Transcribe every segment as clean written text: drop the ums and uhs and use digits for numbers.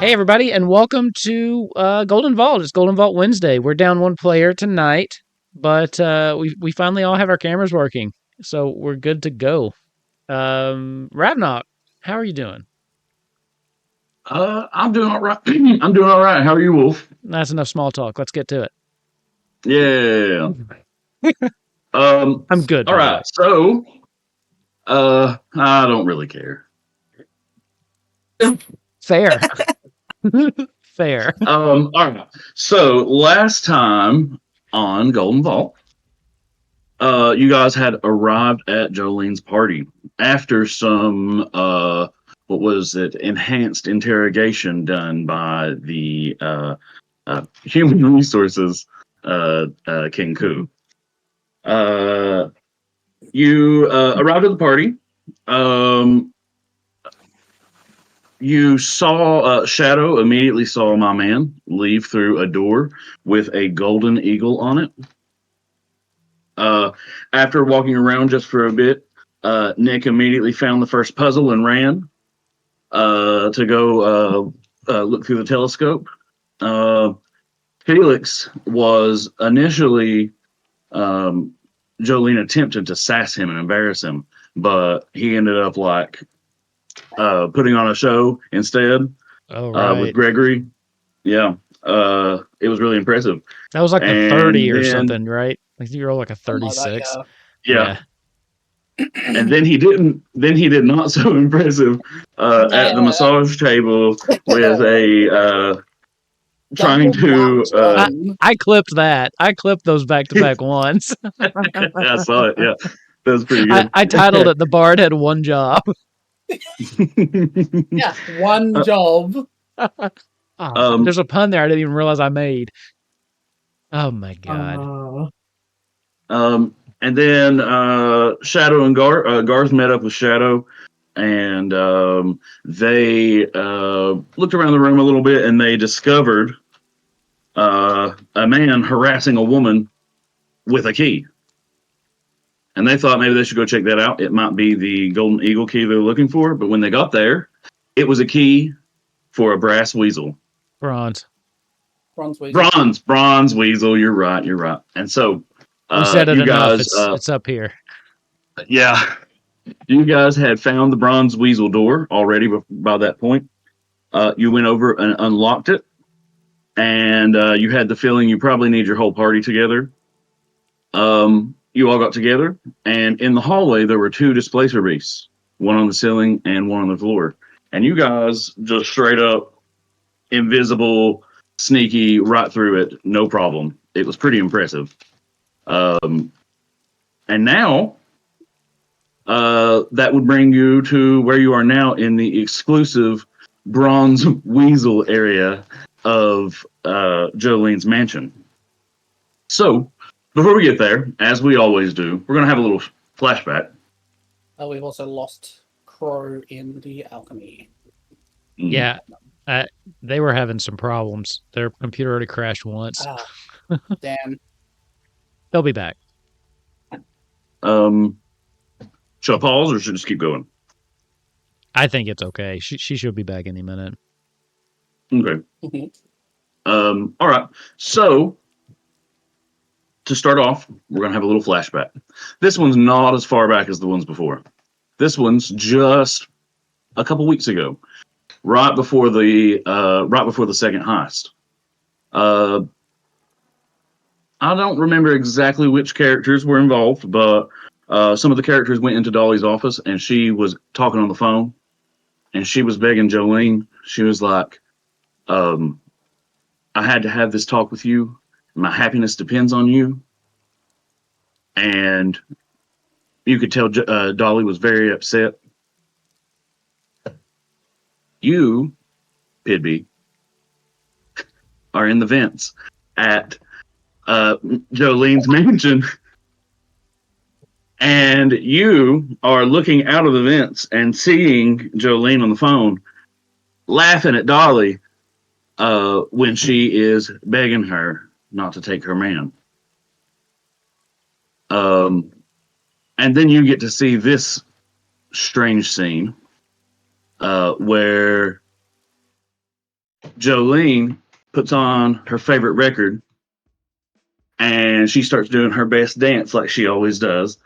Hey everybody, and welcome to Golden Vault. It's Golden Vault Wednesday. We're down one player tonight, but we finally all have our cameras working, so we're good to go. Ravnock, how are you doing? I'm doing all right. I'm doing all right. How are you, Wolf? That's enough small talk. Let's get to it. Yeah. I'm good, All by the right. way. So, I don't really care. Fair. Fair. All right. So last time on Golden Vault, you guys had arrived at Jolene's party after some what was it? Enhanced interrogation done by the human resources King Ku. Uh, you arrived at the party. Um, you saw Shadow immediately saw my man leave through a door with a golden eagle on it. Uh, After walking around just for a bit, Nick immediately found the first puzzle and ran to go look through the telescope. Uh, Felix was initially Jolene attempted to sass him and embarrass him, but he ended up like putting on a show instead All with right. Gregory. Yeah, it was really impressive. That was like the 30 And or then, something, right? Like you roll like a Something like that, 36. yeah, Yeah. and then he didn't. Then he did not so impressive at the massage table with a trying Double to. black I clipped that. I clipped those back to back ones. I saw it. Yeah, that was pretty I, good. I titled it "The Bard Had One Job." Yeah, one job. Oh, there's a pun there I didn't even realize I made. Oh my god. And then Shadow and Garth met up with Shadow, and they looked around the room a little bit, and they discovered a man harassing a woman with a key. And they thought maybe they should go check that out. It might be the Golden Eagle key they're looking for. But when they got there, it was a key for a brass weasel. Bronze. Bronze Weasel. Bronze Weasel. You're right. And so We said it you enough. guys, It's up here. yeah, you guys had found the Bronze Weasel door already by that point. You went over and unlocked it, and you had the feeling you probably need your whole party together. You all got together, and in the hallway there were two displacer beasts, one on the ceiling and one on the floor. And you guys just straight up invisible, sneaky right through it, no problem. It was pretty impressive. And now that would bring you to where you are now in the exclusive Bronze Weasel area of Jolene's mansion. So, before we get there, as we always do, we're going to have a little flashback. We've also lost Crow in the alchemy. Yeah. They were having some problems. Their computer already crashed once. Damn. They'll be back. Should I pause or should I just keep going? I think it's okay. She should be back any minute. Okay. All right. So, to start off, we're going to have a little flashback. This one's not as far back as the ones before. This one's just a couple weeks ago, right before the second heist. I don't remember exactly which characters were involved, but some of the characters went into Dolly's office, and she was talking on the phone, and she was begging Jolene. She was like, "I had to have this talk with you. My happiness depends on you." And you could tell Dolly was very upset. You, Pidby, are in the vents at Jolene's mansion, and you are looking out of the vents and seeing Jolene on the phone, laughing at Dolly when she is begging her not to take her man. And then you get to see this strange scene where Jolene puts on her favorite record and she starts doing her best dance like she always does.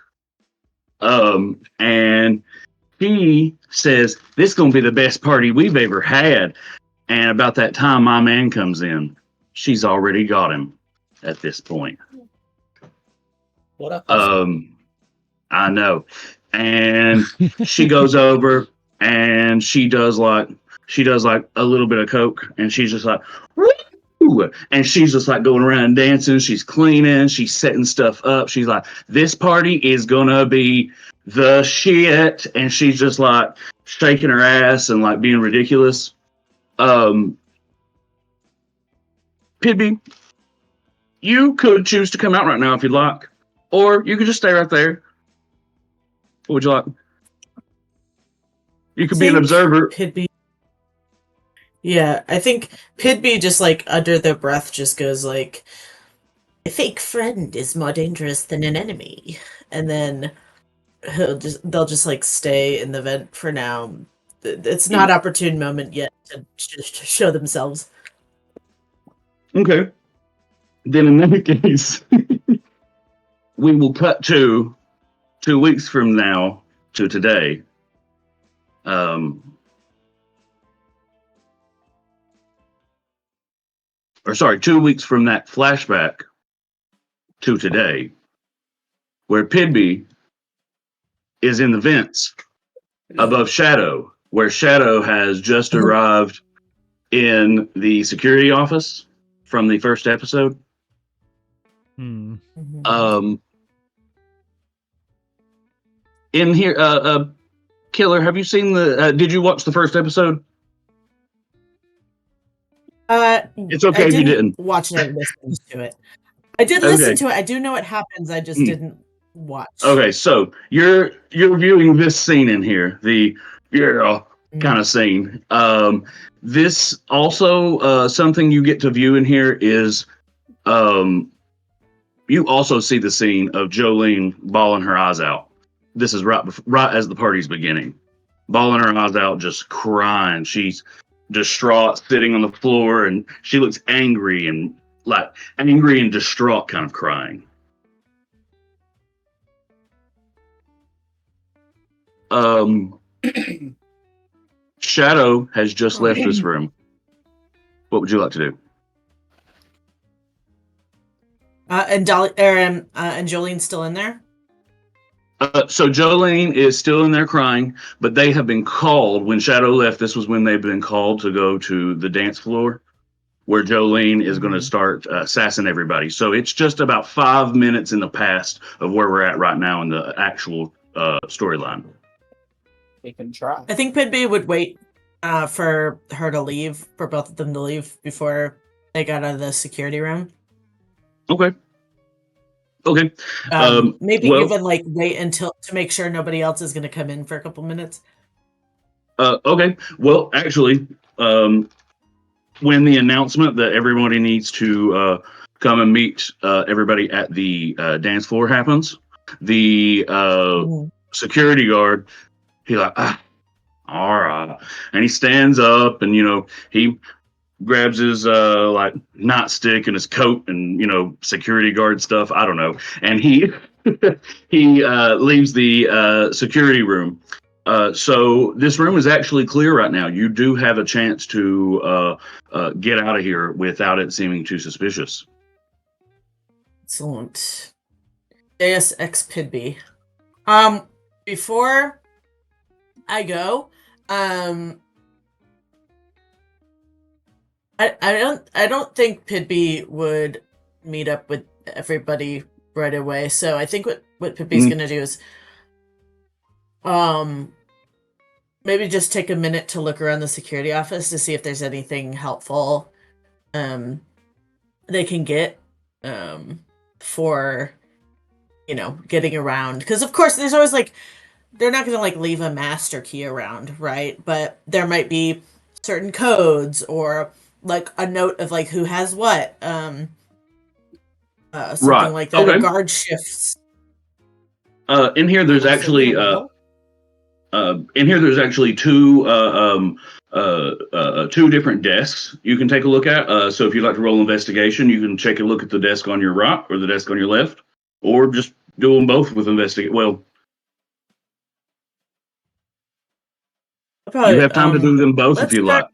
And he says, "This is gonna be the best party we've ever had." And about that time, my man comes in. She's already got him at this point. What a hustle. I know. And she goes over and she does like a little bit of coke, and she's just like, "Woo!" And she's just like going around dancing. She's cleaning. She's setting stuff up. She's like, "This party is gonna be the shit," and she's just like shaking her ass and like being ridiculous. Pidby, you could choose to come out right now if you'd like, or you could just stay right there. What would you like? You could be an observer. Pidby. Yeah, I think Pidby just like under their breath just goes like, "A fake friend is more dangerous than an enemy," and then they'll just like stay in the vent for now. It's not opportune moment yet to show themselves. Okay. Then in that case, we will cut to 2 weeks from now to today. Or sorry, 2 weeks from that flashback to today, where Pidby is in the vents above Shadow, where Shadow has just arrived in the security office from the first episode. In here, Killer, have you seen did you watch the first episode? It's okay if you didn't watch it. I listened to it. I did listen to it. I do know what happens. I just didn't watch. Okay, so you're viewing this scene in here, the kind of scene. This also something you get to view in here is you also see the scene of Jolene bawling her eyes out. This is right as the party's beginning, bawling her eyes out, just crying. She's distraught, sitting on the floor, and she looks angry and distraught, kind of crying. Shadow has just left this room. What would you like to do? And Dolly, and Jolene's still in there? So Jolene is still in there crying, but they have been called. When Shadow left, this was when they've been called to go to the dance floor, where Jolene is going to start sassing everybody. So it's just about 5 minutes in the past of where we're at right now in the actual storyline. We can try. I think Pidby would wait for her to leave, for both of them to leave before they got out of the security room. Okay. Maybe even like wait until to make sure nobody else is going to come in for a couple minutes. Okay. Well, actually, when the announcement that everybody needs to come and meet everybody at the dance floor happens, the security guard, he's like, all right, and he stands up and he grabs his like nightstick and his coat and security guard stuff, I don't know, and he leaves the security room. So this room is actually clear right now. You do have a chance to get out of here without it seeming too suspicious. Excellent. JSX Pidby. Before I go, I don't think Pidby would meet up with everybody right away. So I think what Pidby's gonna do is maybe just take a minute to look around the security office to see if there's anything helpful they can get for getting around, because of course there's always like, they're not gonna like leave a master key around, right? But there might be certain codes or like a note of like who has what, something like that. Okay. Or guard shifts. In here there's actually in here, there's actually two different desks you can take a look at. So if you'd like to roll investigation, you can take a look at the desk on your right or the desk on your left, or just do them both with investigate. Well, Probably, you have time to do them both if you like.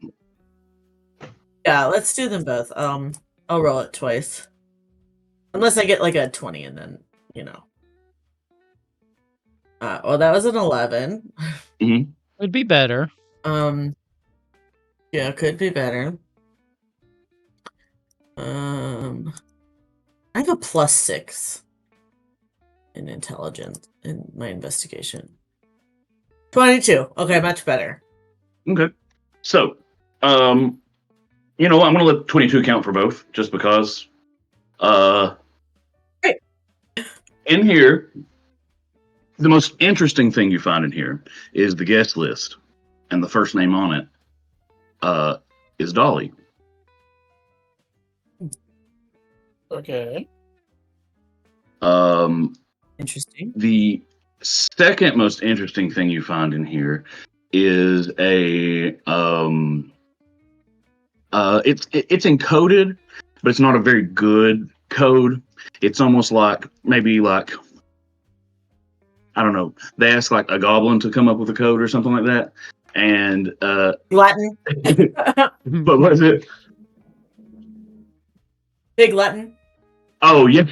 Yeah, let's do them both. I'll roll it twice. Unless I get like a 20 and then, well, that was an 11. Mm-hmm. Would be better. Yeah, could be better. I have a +6 in intelligence in my investigation. 22. Okay, much better. Okay. So, you know what? I'm going to let 22 count for both, just because. Great. In here, the most interesting thing you find in here is the guest list, and the first name on it is Dolly. Okay. Interesting. The second most interesting thing you find in here is a it's encoded, but it's not a very good code. It's almost like maybe like, I don't know, they ask like a goblin to come up with a code or something like that. And Latin. but what is it? Big Latin. Oh yeah.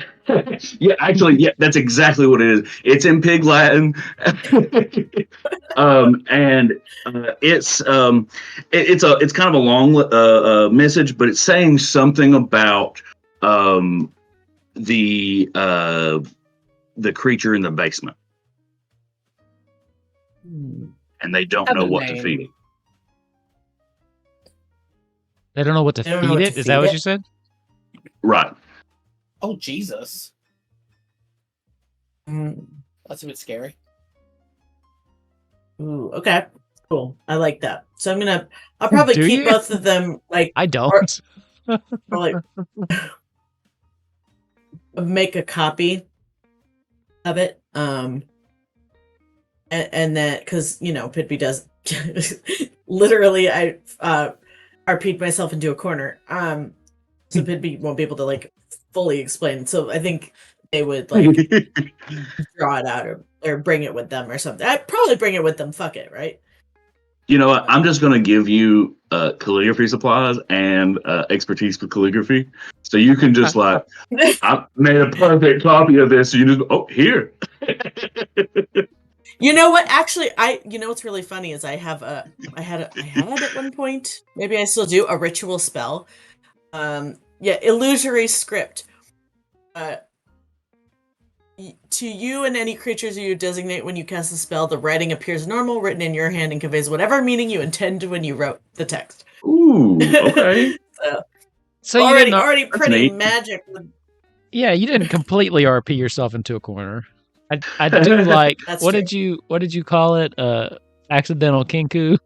Yeah, actually, yeah, that's exactly what it is. It's in Pig Latin. And it's kind of a long message, but it's saying something about the creature in the basement, and they don't know what to feed it. They don't know what to feed it? Is that what you said? Right. Oh, Jesus. That's a bit scary. Ooh, okay. Cool. I like that. So I'll probably keep both of them, like... I don't. Or like, make a copy of it. And then, because, Pitby does... literally, I RP'd myself into a corner. So Pitby won't be able to, like, fully explain. So I think they would, like, draw it out or bring it with them or something. I'd probably bring it with them. Fuck it, right? You know what? I'm just going to give you calligraphy supplies and expertise with calligraphy. So you can just like, I made a perfect copy of this. So you just, here. You know what? Actually, what's really funny is I had at one point, maybe I still do, a ritual spell. Illusory script. To you and any creatures you designate when you cast a spell, the writing appears normal, written in your hand, and conveys whatever meaning you intended when you wrote the text. Ooh, okay. So already pretty magic. Yeah, you didn't completely RP yourself into a corner. I do like. What did you call it? Accidental kinku.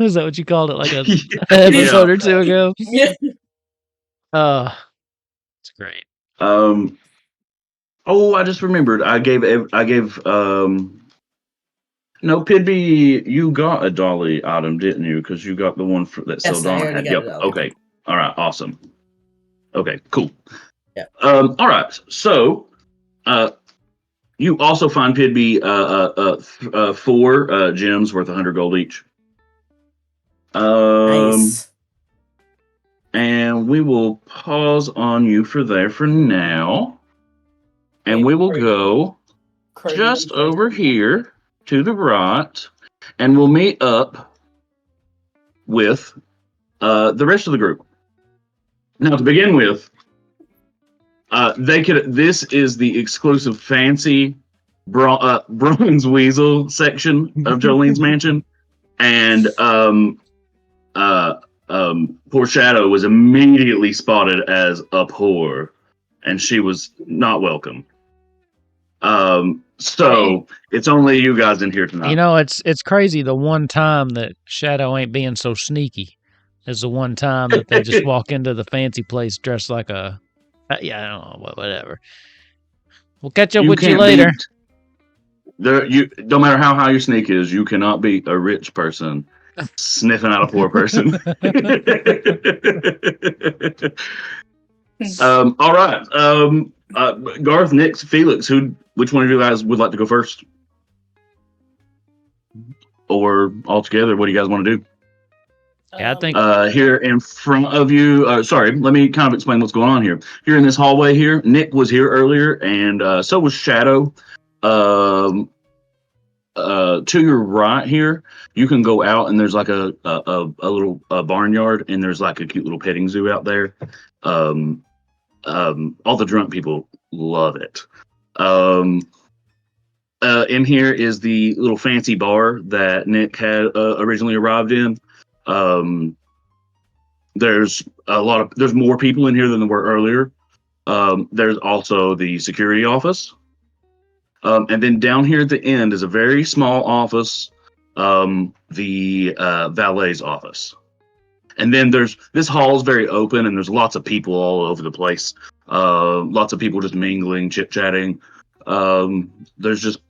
Is that what you called it? Like a episode or two ago. Yeah. It's great. Oh, I just remembered. I gave no, Pidby, you got a Dolly item, didn't you? Because you got the one that Sildana had. Yep. Okay. All right. Awesome. Okay. Cool. Yeah. All right. So, you also find Pidby 4 gems worth 100 gold each. Nice. And we will pause on you for now. And we will go just over here to the right, and we'll meet up with the rest of the group. Now, to begin with, this is the exclusive fancy Bronze Weasel section of Jolene's mansion, and poor Shadow was immediately spotted as a whore, and she was not welcome. So it's only you guys in here tonight. You know, it's crazy. The one time that Shadow ain't being so sneaky is the one time that they just walk into the fancy place dressed like a, I don't know, whatever. We'll catch up with you later. No matter how high your sneak is, you cannot beat a rich person sniffing out a poor person. All right. Garth, Nick, Felix, which one of you guys would like to go first? Or all together, what do you guys want to do? Yeah, I think Here in front of you, sorry, let me kind of explain what's going on here. Here in this hallway here, Nick was here earlier, and so was Shadow. To your right here, you can go out, and there's like a little barnyard, and there's like a cute little petting zoo out there. All the drunk people love it. In here is the little fancy bar that Nick had originally arrived in. There's more people in here than there were earlier. There's also the security office. And then down here at the end is a very small office, the valet's office. And then this hall is very open, and there's lots of people all over the place. Lots of people just mingling, chit-chatting. There's just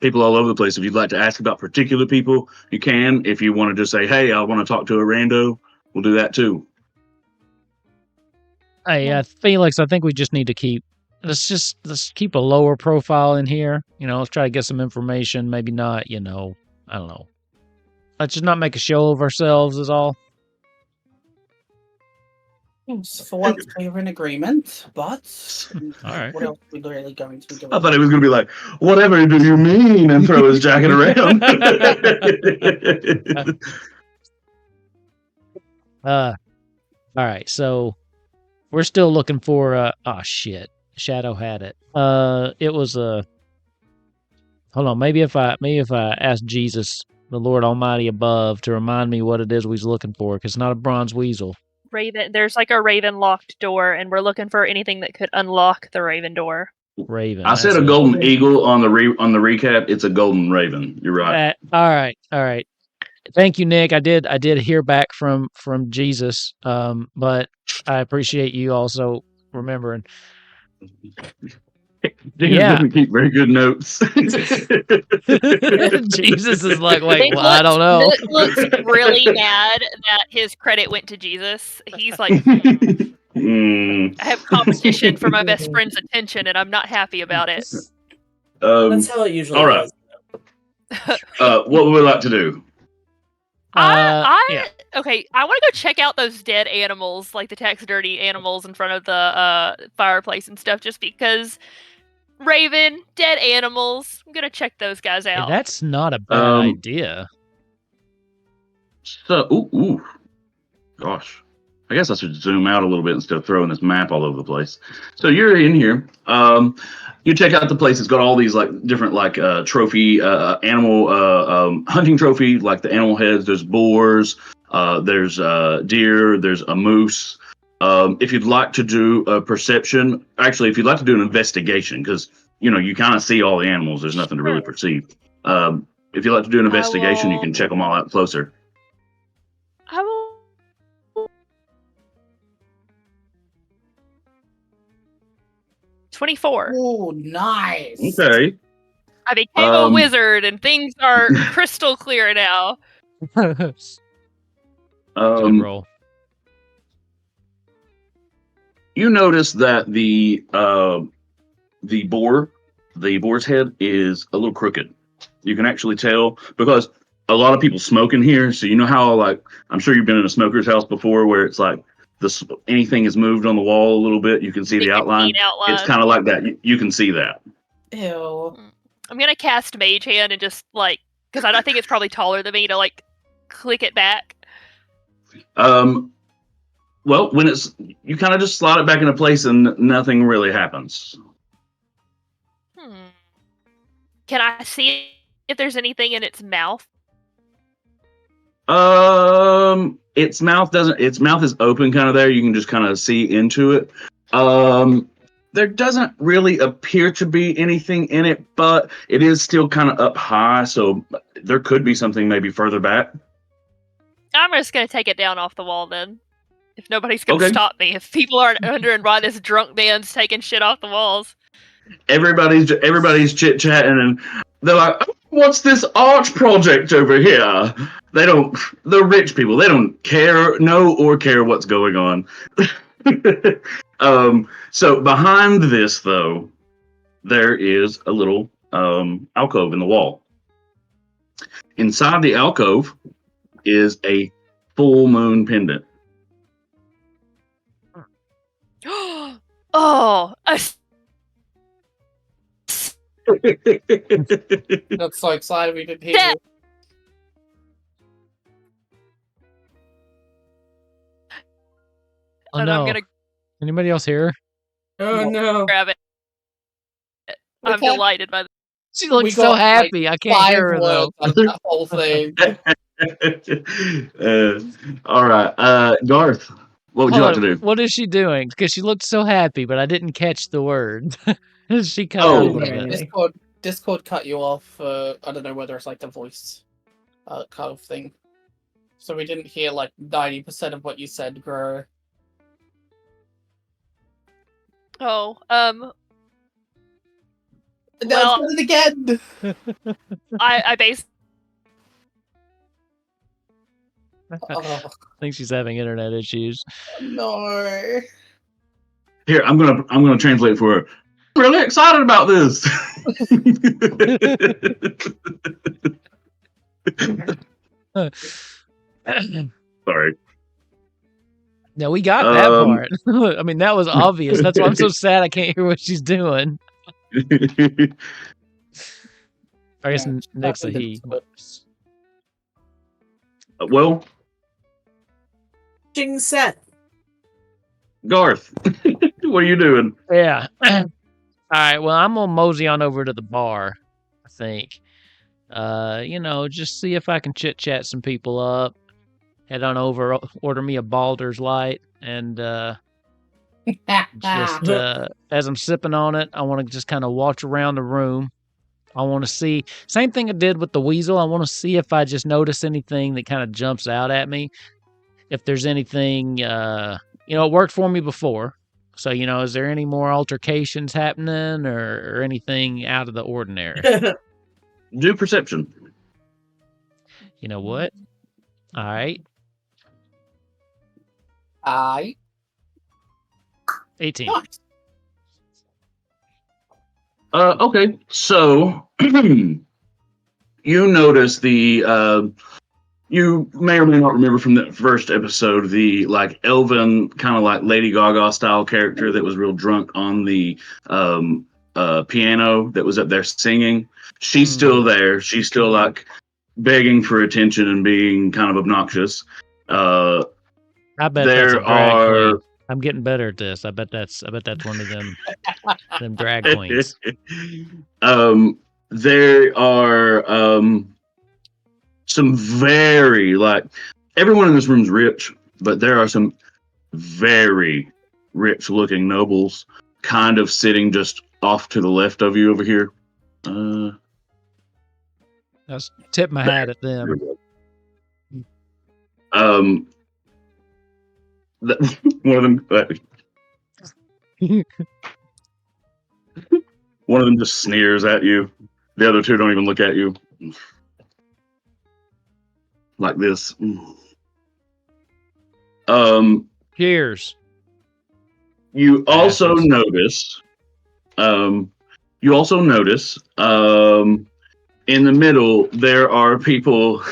people all over the place. If you'd like to ask about particular people, you can. If you want to just say, hey, I want to talk to a rando, we'll do that too. Hey, Felix, I think we just need to let's keep a lower profile in here. Let's try to get some information. Maybe not, I don't know. Let's just not make a show of ourselves is all. For once, we're in agreement, but all right. What else are we really going to be doing? I thought he was going to be like, whatever do you mean, and throw his jacket around. All right, so we're still looking for oh shit, Shadow had it. It was hold on, maybe if I ask Jesus, the Lord Almighty above, to remind me what it is we was looking for, because it's not a bronze weasel. Raven. There's like a raven locked door, and we're looking for anything that could unlock the raven door. Raven. I said a golden eagle on the recap. It's a golden raven. You're right. All right. Thank you, Nick. I did hear back from Jesus, but I appreciate you also remembering. Yeah, doesn't keep very good notes. Jesus is like, wait, I don't know. Nick looks really mad that his credit went to Jesus. He's like, I have competition for my best friend's attention, and I'm not happy about it. That's how it usually all right. What would we like to do? Okay, I want to go check out those dead animals, like the taxidermy animals in front of the fireplace and stuff, just because Raven, dead animals. I'm gonna check those guys out. Hey, that's not a bad idea. So, gosh. I guess I should zoom out a little bit instead of throwing this map all over the place. So you're in here. You check out the place. It's got all these like different trophy animal hunting trophy, like the animal heads. There's boars. There's deer. There's a moose. If you'd like to do a perception, actually, if you'd like to do an investigation, because you kind of see all the animals. There's nothing to really perceive. If you'd like to do an investigation, you can check them all out closer. I will. 24. Oh, nice. Okay. I became a wizard, and things are crystal clear now. Good roll. You notice that the boar's head is a little crooked. You can actually tell because a lot of people smoke in here. So you know how I'm sure you've been in a smoker's house before, where it's like anything is moved on the wall a little bit. You can see the outline. It's kind of like that. You can see that. Ew. I'm gonna cast Mage Hand and just because I think it's probably taller than me to click it back. Well, when you kind of just slide it back into place and nothing really happens. Can I see if there's anything in its mouth? Its mouth is open kind of there. You can just kind of see into it. There doesn't really appear to be anything in it, but it is still kind of up high, so there could be something maybe further back. I'm just gonna take it down off the wall then. If nobody's gonna stop me. If people aren't wondering why this drunk man's taking shit off the walls. Everybody's chit-chatting, and they're like, "Oh, what's this art project over here?" They're rich people. They don't know or care what's going on. So behind this, though, there is a little alcove in the wall. Inside the alcove is a full moon pendant. Oh, That's so excited we didn't hear Yeah. you. Oh and no! I'm gonna Anybody else here? Oh no. grab it. I'm Okay. delighted by She looks We so got, like, happy. I can't 5 hear her though. words out of that whole thing. All right, Garth, what would you like to do? What is she doing? Because she looked so happy, but I didn't catch the word. She cut Oh, out a okay. little bit. Discord cut you off. I don't know whether it's like the voice cut off thing. So we didn't hear like 90% of what you said, Grow. Oh, Now Well- it's done it again! I base Oh, I think she's having internet issues. no. Here, I'm gonna translate for her. I'm really excited about this. Sorry. No, we got that Um, part. I mean, that was obvious. That's why I'm so sad I can't hear what she's doing. I guess Yeah, Nick's a happened in he. Discord. well, Ching set. Garth, what are you doing? Yeah. All right. Well, I'm gonna mosey on over to the bar. I think. Just see if I can chit chat some people up. Head on over, order me a Baldur's Light, and just as I'm sipping on it, I want to just kind of watch around the room. I want to see same thing I did with the weasel. I want to see if I just notice anything that kind of jumps out at me. If there's anything, it worked for me before. So, is there any more altercations happening or anything out of the ordinary? Do perception. You know what? All right. 18. Nice. Okay, so you notice the you may or may not remember from the first episode the like elven kind of like Lady Gaga style character that was real drunk on the piano that was up there singing. She's still there. She's still like begging for attention and being kind of obnoxious. I bet there that's a drag are queen. I'm getting better at this. I bet that's one of them drag queens. There are some very like everyone in this room's rich, but there are some very rich looking nobles kind of sitting just off to the left of you over here. Let's tip my hat at them. One of them one of them just sneers at you. The other two don't even look at you. Like this. Cheers. You also Bastards. notice in the middle there are people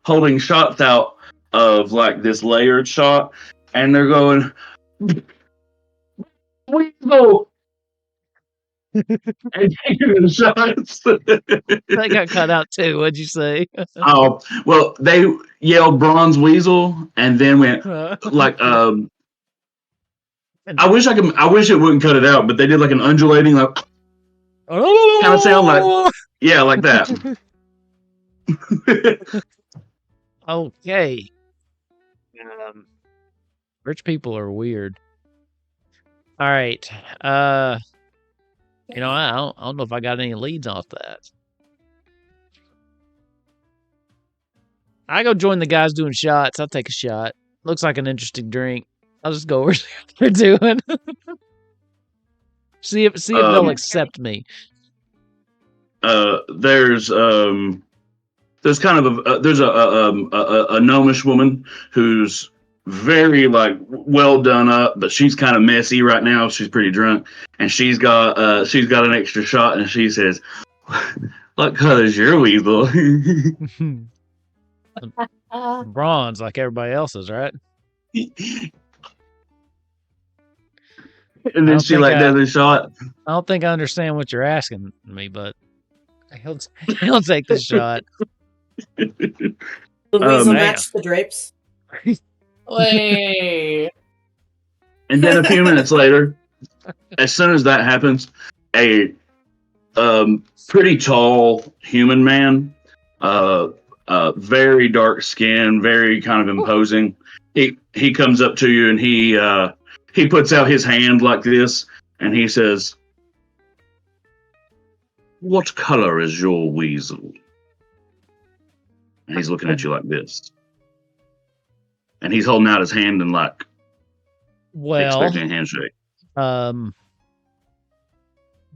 holding shots out of like this layered shot, and they're going, "Weasel!" and taking shots. That got cut out too. What'd you say? Oh, well, they yelled "Bronze Weasel" and then went like I wish it wouldn't cut it out, but they did like an undulating like kind of sound like like that. Okay. Rich people are weird. All right. I don't know if I got any leads off that. I go join the guys doing shots. I'll take a shot. Looks like an interesting drink. I'll just go over see what they're doing. see if they'll accept me. there's kind of there's a gnomish woman who's very like well done up, but she's kind of messy right now. She's pretty drunk, and she's got an extra shot, and she says, "What color's your weasel?" Bronze, like everybody else's, right? And then she like does a shot. I don't think I understand what you're asking me, but he'll take the shot. The weasel man. matched the drapes. Wait. And then a few minutes later, as soon as that happens, a pretty tall human man, very dark skin, very kind of imposing. He comes up to you and he puts out his hand like this, and he says, "What color is your weasel?" And he's looking at you like this. And he's holding out his hand and like expecting a handshake.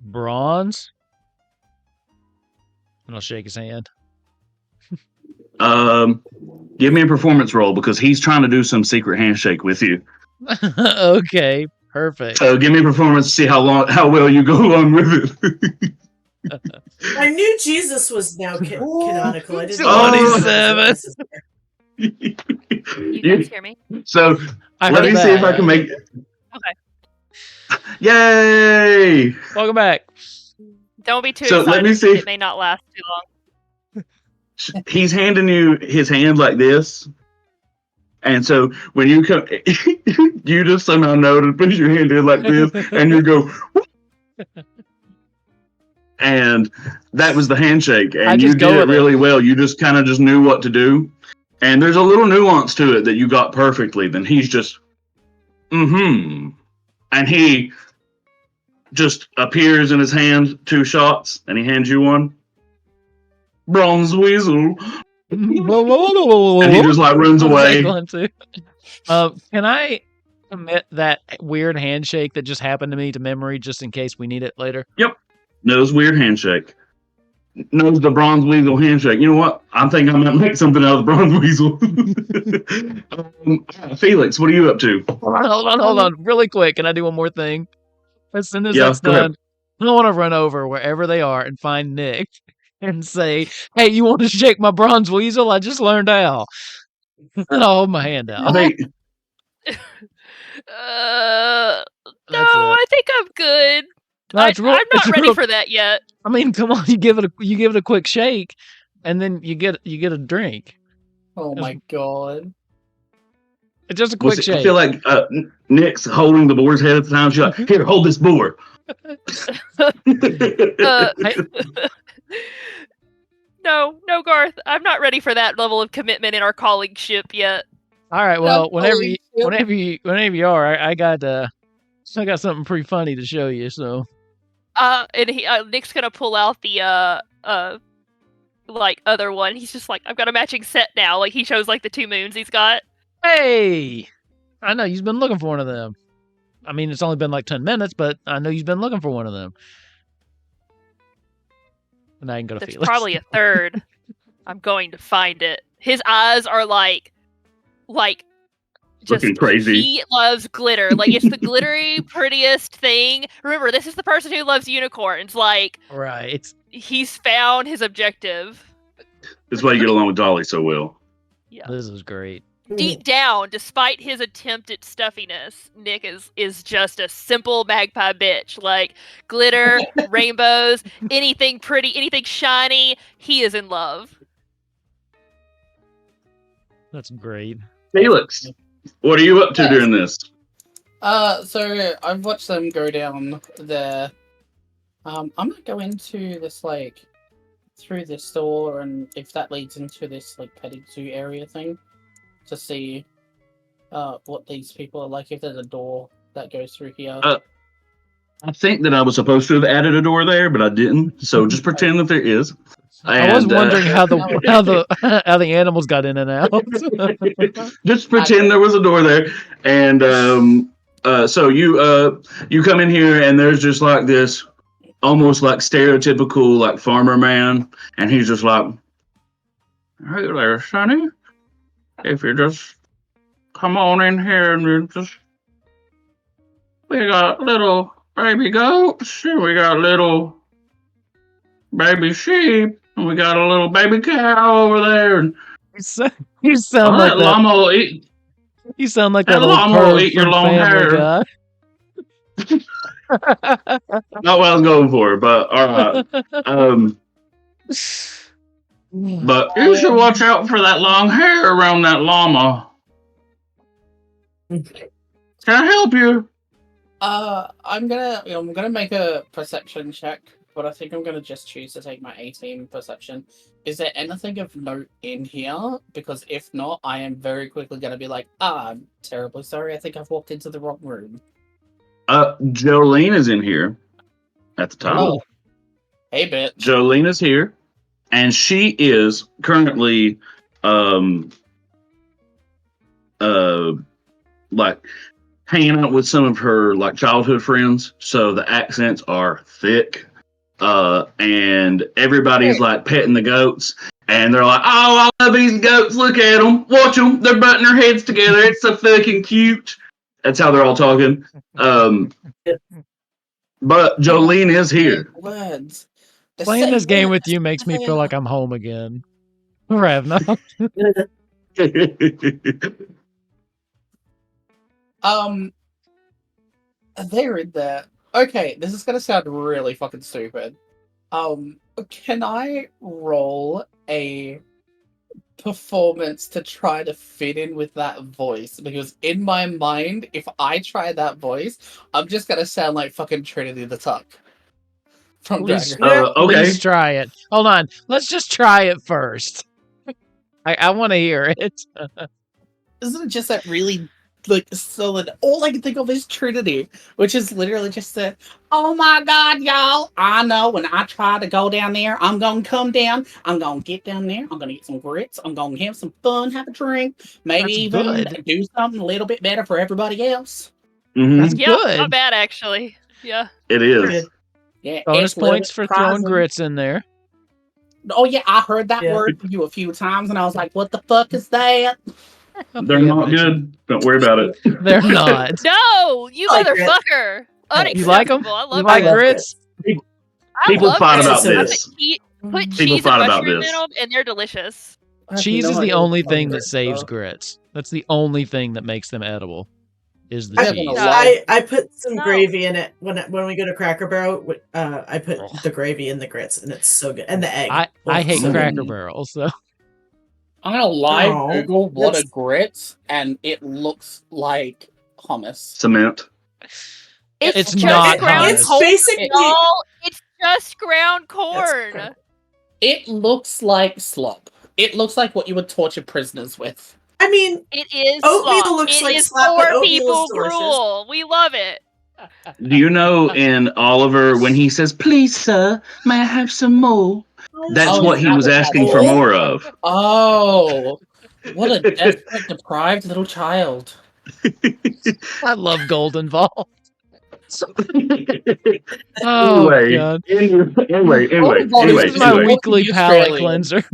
Bronze. And I'll shake his hand. Give me a performance roll because he's trying to do some secret handshake with you. Okay, perfect. So give me a performance to see how well you go along with it. I knew Jesus was now canonical. I didn't 27. You guys hear me? So let me see if I can make it. Okay. Yay! Welcome back. Don't be too So excited. let me see. It may not last too long. He's handing you his hand like this. And so when you come, you just somehow know to put your hand in like this, and you go, and that was the handshake. And you did it really well. You just kind of just knew what to do. And there's a little nuance to it that you got perfectly. Then he's just, and he just appears in his hand 2 shots, and he hands you one. Bronze Weasel. And he just like runs away. Can I commit that weird handshake that just happened to me to memory just in case we need it later? Yep. Knows weird handshake. Knows the Bronze Weasel handshake. You know what? I think I might make something out of the Bronze Weasel. Felix, what are you up to? Hold on. Really quick. Can I do one more thing? As soon as that's done, I want to run over wherever they are and find Nick and say, "Hey, you want to shake my Bronze Weasel? I just learned how." And I'll hold my hand out. No, I think I'm good. I'm not ready for that yet. I mean, come on, you give it a quick shake, and then you get a drink. Oh my god! It's just a quick shake. I feel like Nick's holding the boar's head at the time. She's like, "Here, hold this boar." No, Garth. I'm not ready for that level of commitment in our colleagueship yet. All right. Well, whenever you are, I got something pretty funny to show you. So. And Nick's gonna pull out the like other one. He's just like, I've got a matching set now. Like he shows like the 2 moons he's got. Hey, I know you've been looking for one of them. I mean, it's only been like 10 minutes, but I know you've been looking for one of them. And I can go to Felix. There's probably a third. I'm going to find it. His eyes are like just looking crazy. He loves glitter. Like it's the glittery, prettiest thing. Remember, this is the person who loves unicorns. Like, right. He's found his objective. This is why you get along with Dolly so well. Yeah. This is great. Deep down, despite his attempt at stuffiness, Nick is just a simple magpie bitch. Like glitter, rainbows, anything pretty, anything shiny, he is in love. That's great. Felix, what are you up to during this? So I've watched them go down there. I'm gonna go into this through this door, and if that leads into this petting zoo area thing, to see what these people are like. If there's a door that goes through here. I think that I was supposed to have added a door there, but I didn't. So just pretend that there is. I was wondering how the animals got in and out. Just pretend there was a door there, and so you come in here, and there's just like this almost like stereotypical like farmer man, and he's just like, "Hey there, Sonny. If you just come on in here and you just, we got little baby goats, and we got little baby sheep, and we got a little baby cow over there, and You sound like that that. llama will eat. You sound like That that old llama will perv eat your from long Family hair." Guy. Not what I was going for, but all right. But you should watch out for that long hair around that llama. Can I help you? I'm gonna make a perception check, but I think I'm gonna just choose to take my 18 perception. Is there anything of note in here? Because if not, I am very quickly gonna be like, I'm terribly sorry. I think I've walked into the wrong room. Jolene is in here at the top. Oh, hey, bitch. Jolene is here, and she is currently, like hanging out with some of her like childhood friends. So the accents are thick, and everybody's like petting the goats, and they're like, "Oh, I love these goats! Look at them, watch them! They're butting their heads together. It's so fucking cute." That's how they're all talking. But Jolene is here. Words. The Playing this same game words with you makes me as feel like I'm home again. Ravna. They're in there. Okay, this is gonna sound really fucking stupid. Can I roll a performance to try to fit in with that voice? Because in my mind, if I try that voice, I'm just gonna sound like fucking Trinity the Tuck from Please, Dragon. Okay. please try it. Hold on. Let's just try it first. I want to hear it. Isn't it just that really like solid? All I can think of is Trinity, which is literally just a, "Oh my god, y'all! I know when I try to go down there, I'm gonna come down. I'm gonna get down there. I'm gonna get some grits. I'm gonna have some fun, have a drink, maybe That's even good. do something a little bit better for everybody else." Mhm. That's Yeah, good. not bad actually. Yeah. It is. Yeah, Bonus it's a little points bit for throwing surprising. grits in there. Oh yeah, I heard that Yeah. word from you a few times, and I was like, "What the fuck is that?" They're Yeah, not good. Don't worry about it. They're not. No, you I like grits. motherfucker! You like them? Unacceptable. I You love like I love grits? I People love fight grits. about I this. put People cheese fight and about mushroom this. in them, and they're delicious. I have Cheese no is the idea what only fucking thing that grits saves are. grits. That's the only thing that makes them edible. Is the I- cheese. I- I put some No. gravy in it when we go to Cracker Barrel. I put the gravy in the grits, and it's so good. And the egg. I Oh, hate so good. Cracker Barrel, so I'm gonna live Aw, Google what that's- a grits, and it looks like hummus. Cement. It's just not ground hummus. It's corn, basically y'all. It's just ground corn. It looks like slop. It looks like what you would torture prisoners with. I mean, It is Oatmeal slop. looks It like is slop, but poor oatmeal is people delicious. gruel. We love it. Do you know in Oliver when he says, "Please, sir, may I have some more?" That's Oh, what is he that was what that asking for is? more of. Oh, what a desperate, deprived little child. I love Golden Ball. Oh Anyway, god. anyway. This is my Anyway. weekly palate Australian. cleanser.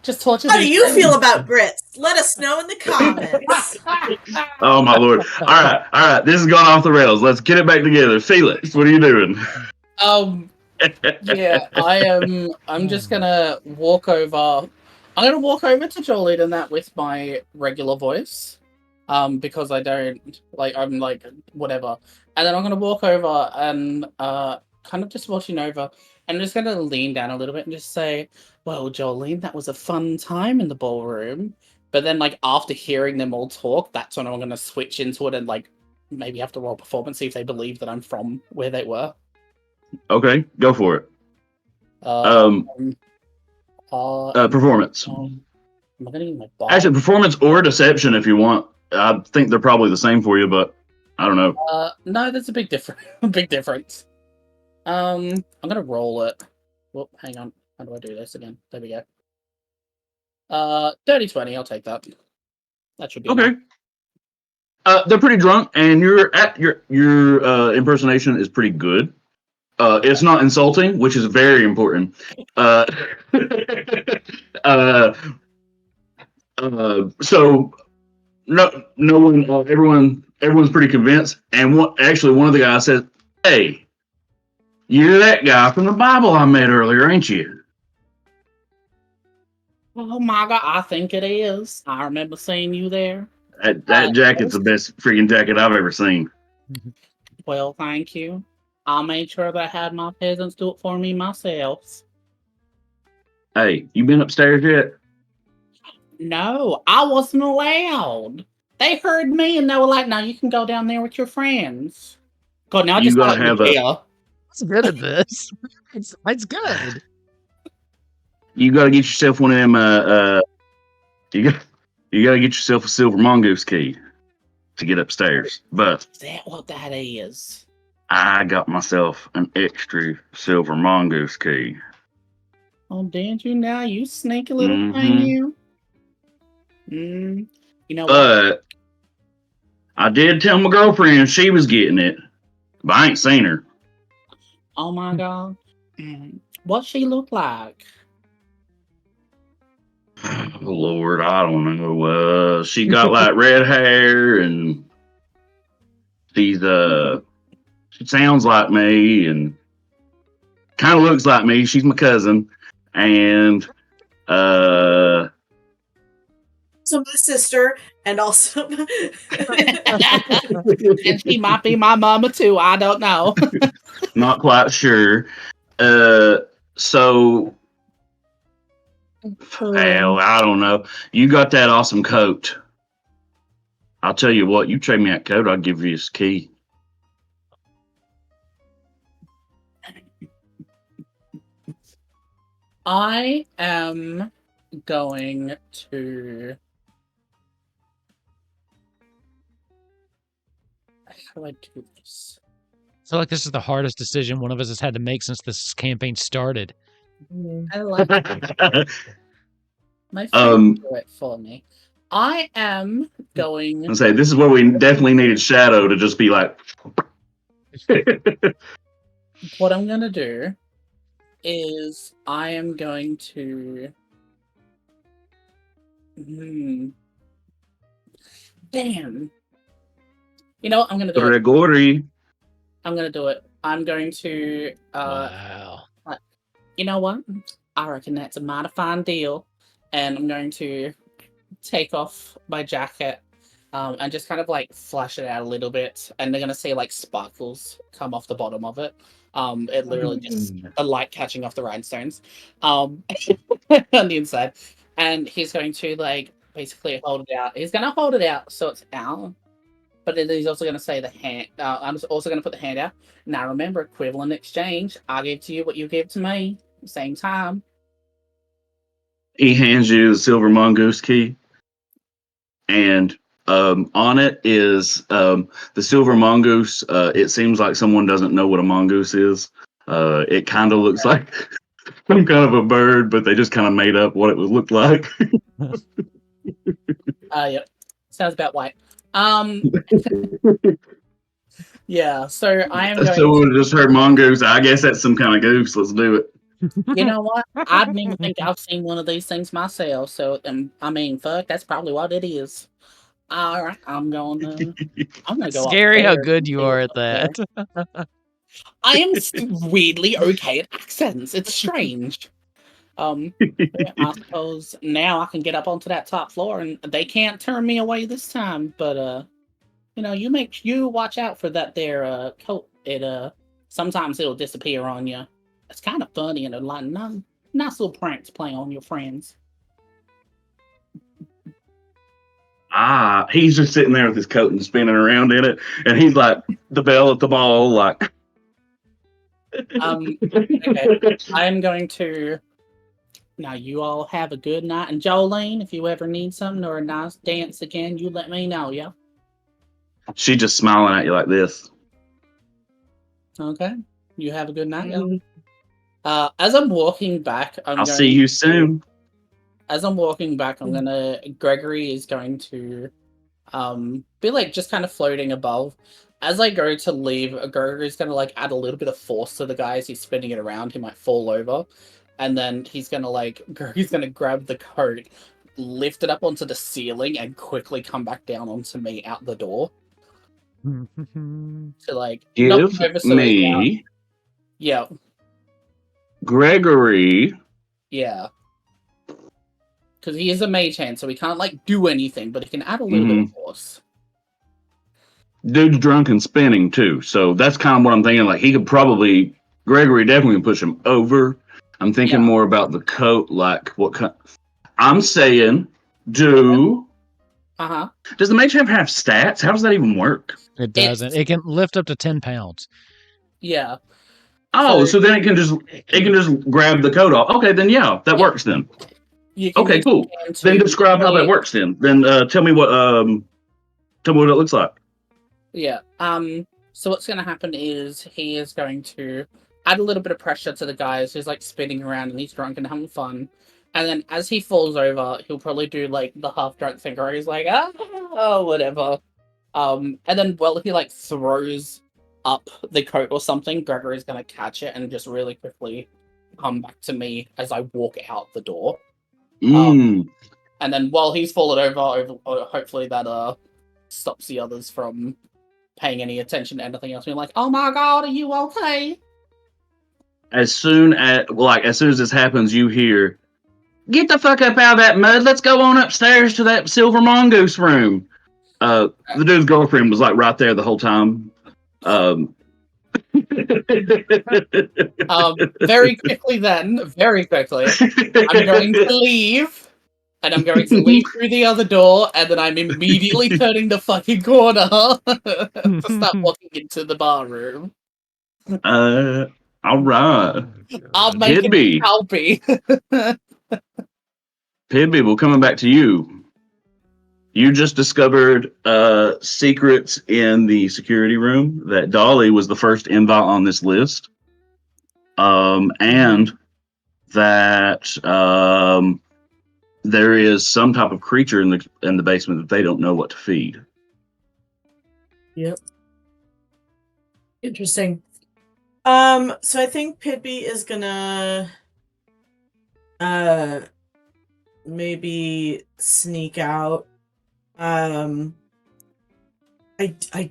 Just torture. How do you feel about grits? Let us know in the comments. Oh my lord! All right. This has gone off the rails. Let's get it back together. Felix, what are you doing? Yeah, I'm just gonna walk over. I'm gonna walk over to Jolene and that with my regular voice, because I don't like. I'm like whatever, and then I'm gonna walk over and kind of just watching over, and I'm just gonna lean down a little bit and just say, "Well, Jolene, that was a fun time in the ballroom." But then, like after hearing them all talk, that's when I'm gonna switch into it and like maybe have to roll performance, see if they believe that I'm from where they were. Okay, go for it. Performance. Am I gonna use my bar? Actually, performance or deception if you want. I think they're probably the same for you, but I don't know. No, there's a big difference. Big difference. I'm gonna roll it. Whoop, hang on. How do I do this again? There we go. 30-20, I'll take that. That should be Okay. enough. They're pretty drunk, and your impersonation is pretty good. It's not insulting, which is very important. Uh, uh, so no one, everyone's pretty convinced. And one of the guys said, "Hey, you're that guy from the Bible I met earlier, ain't you?" Oh my god, I think it is. I remember seeing you there. That jacket's the best freaking jacket I've ever seen. Well, thank you. I made sure that I had my peasants do it for me myself. Hey, you been upstairs yet? No, I wasn't allowed. They heard me and they were like, "No, you can go down there with your friends." God, now I You just gotta got have a. It's good at this. It's good. You gotta get yourself one of them. You got you gotta get yourself a silver mongoose key to get upstairs. But Is that what that is? I got myself an extra silver mongoose key. Oh, did you now? You sneaky little thing, you. You know what? But I did tell my girlfriend she was getting it, but I ain't seen her. Oh my god. What she look like? Oh, Lord, I don't know. She got like red hair and she sounds like me and kind of looks like me. She's my cousin. And So my sister, and also And she might be my mama too. I don't know. not quite sure. So hell, I don't know. You got that awesome coat. I'll tell you what, you trade me that coat, I'll give you his key. I am going to. How do I do this? I feel like this is the hardest decision one of us has had to make since this campaign started. I like my friend do it for me. I am going. I say this is where we definitely needed Shadow to just be like. What I'm gonna do is I am going to. Damn. You know what? I'm gonna do it. Gregory. I'm gonna do it. I'm going to. Wow. You know what? I reckon that's a mighty fine deal, and I'm going to take off my jacket. And just kind of like flash it out a little bit, and they're gonna see like sparkles come off the bottom of it. It literally just a light catching off the rhinestones, on the inside. And he's going to like basically hold it out. He's gonna hold it out so it's out, but then he's also gonna say the hand. I'm also gonna put the hand out. Now remember, equivalent exchange. I give to you what you give to me. Same time. He hands you the silver mongoose key, and on it is the silver mongoose. It seems like someone doesn't know what a mongoose is. It kind of looks like some kind of a bird, but they just kind of made up what it would look like. Yep. Sounds about white. Yeah, so I am going So we just heard mongoose. I guess that's some kind of goose. Let's do it. You know what? I didn't even think I've seen one of these things myself. So, I mean, fuck, that's probably what it is. All right, I'm gonna go. Scary how upstairs good and you see are what's at up there. that. I am weirdly okay at accents. It's strange. I suppose now I can get up onto that top floor and they can't turn me away this time. But you watch out for that there coat. It sometimes it'll disappear on you. It's kind of funny and a lot nice little pranks playing on your friends. He's just sitting there with his coat and spinning around in it, and he's like the bell at the ball, like. Okay. I am going to. Now you all have a good night, and Jolene, if you ever need something or a nice dance again, you let me know, yeah. She just smiling at you like this. Okay. You have a good night, y'all. As I'm walking back, I'll see you soon. As I'm walking back, Gregory is going to be like just kind of floating above, as I go to leave, Gregory's gonna like add a little bit of force to the guy as he's spinning it around. He might fall over, and then he's gonna Gregory's gonna grab the coat, lift it up onto the ceiling, and quickly come back down onto me out the door. To like knock Give him over so he's out. me Yeah, Gregory. yeah. Because he is a mage hand, so he can't like do anything, but he can add a little bit of force. Dude's drunk and spinning too, so that's kind of what I'm thinking. Like he could probably Gregory definitely push him over. I'm thinking Yeah. more about the coat, like what kind. I'm saying, does the mage have stats? How does that even work? It doesn't. It can lift up to 10 pounds. Yeah. Oh, so then it can just grab the coat off. Okay, then yeah, that works then. Okay, cool. Then describe how that works then. Then tell me what it looks like. Yeah. So what's going to happen is he is going to add a little bit of pressure to the guys who's like spinning around and he's drunk and having fun. And then as he falls over, he'll probably do like the half drunk thing where he's like, whatever. And then while he like throws up the coat or something, Gregory's going to catch it and just really quickly come back to me as I walk out the door. And then while he's fallen over, hopefully that stops the others from paying any attention to anything else. Being like, "Oh my god, are you okay?" As soon as this happens, you hear, "Get the fuck up out of that mud! Let's go on upstairs to that silver mongoose room." The dude's girlfriend was like right there the whole time. Very quickly, I'm going to leave. And I'm going to leave through the other door, and then I'm immediately turning the fucking corner to start walking into the bar room. All right. I'll make it happy. Pidby, we're coming back to you. You just discovered secrets in the security room that Dolly was the first invite on this list. And that there is some type of creature in the basement that they don't know what to feed. Yep. Interesting. So I think Pidby is gonna maybe sneak out. I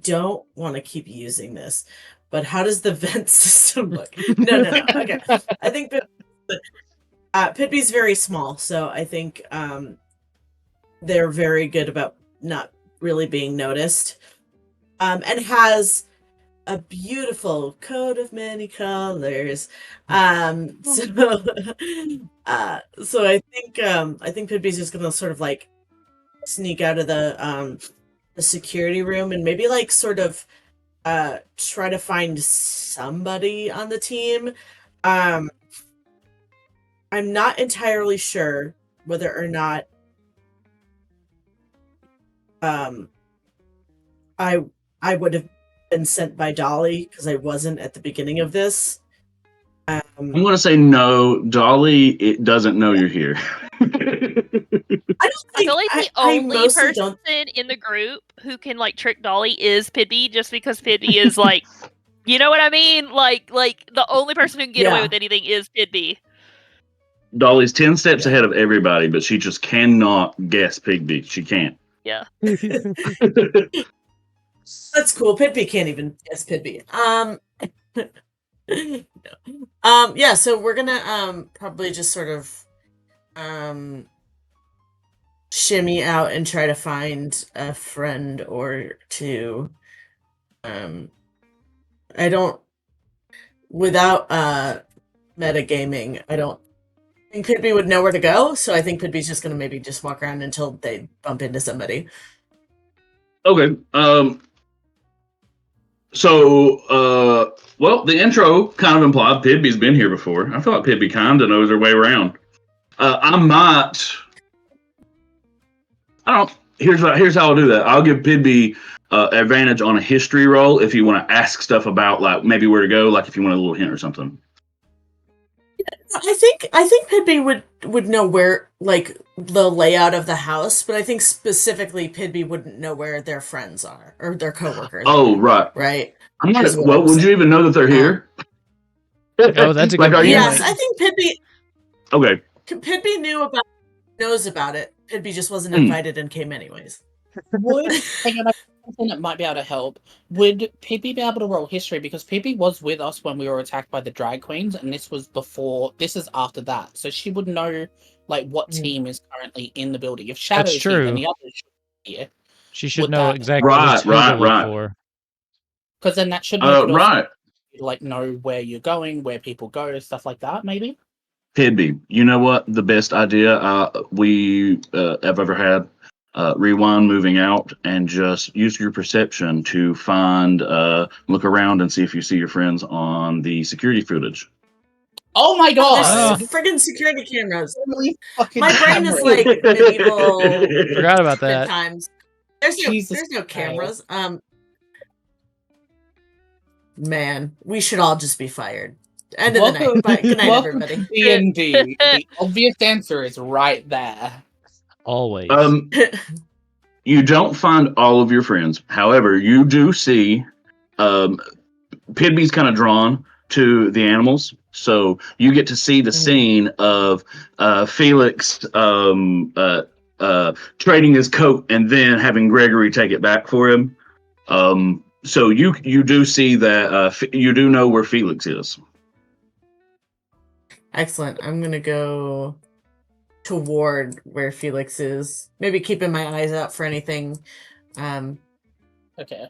don't want to keep using this, but how does the vent system look? No. Okay. I think Pidby's very small, so I think they're very good about not really being noticed. And has a beautiful coat of many colors. So I think Pidby's just gonna sort of like sneak out of the security room and maybe like sort of try to find somebody on the team. I'm not entirely sure whether or not I would have been sent by Dolly because I wasn't at the beginning of this. I'm going to say no. Dolly, it doesn't know you're here. I feel like the only person in the group who can like trick Dolly is Pidby, just because Pidby is like, you know what I mean? Like the only person who can get away with anything is Pidby. Dolly's 10 steps ahead of everybody, but she just cannot guess Pigby. She can't. Yeah. That's cool. Pidby can't even guess Pidby. Yeah, so we're gonna probably just sort of shimmy out and try to find a friend or two. Without metagaming, I don't think Pidby would know where to go, so I think Pidby's just gonna maybe just walk around until they bump into somebody. Okay. Well, the intro kind of implied Pidby's been here before. I feel like Pidby kind of knows her way around. Here's how I'll do that. I'll give Pidby advantage on a history roll if you want to ask stuff about like maybe where to go, like if you want a little hint or something. I think Pidby would know where, like, the layout of the house, but I think specifically Pidby wouldn't know where their friends are or their coworkers Oh, are. right. Right. I'm not. Is what Well, I'm would you saying. even know that they're here? Oh, that's a Like, good are you? Yes, point. I think Pidby Okay. knows about it. Pidby just wasn't Hmm. invited and came anyways. Would hang on, something that might be able to help. Would Pippi be able to roll history? Because Pippi was with us when we were attacked by the drag queens, and this was before. This is after that, so she would know like what team is currently in the building. If Shadow's here, true. then the others should be here. She should Would know that- exactly Right, who to right, look right. for. Because then that should make it also Right. like know where you're going, where people go, stuff like that. Maybe. Pidby, you know what? The best idea we have ever had. Rewind moving out and just use your perception to find, look around and see if you see your friends on the security footage. Oh my god! There's friggin' security cameras. Holy fucking My brain is cameras. like medieval Forgot about that. times. There's Jesus no cameras. Man, we should all just be fired. End of the night. Bye. Good night, Welcome everybody. to D&D. The obvious answer is right there. Always. You don't find all of your friends. However, you do see Pidby's kind of drawn to the animals. So you get to see the scene of Felix trading his coat and then having Gregory take it back for him. So you do see that you do know where Felix is. Excellent. I'm gonna go toward where Felix is. Maybe keeping my eyes out for anything. Okay.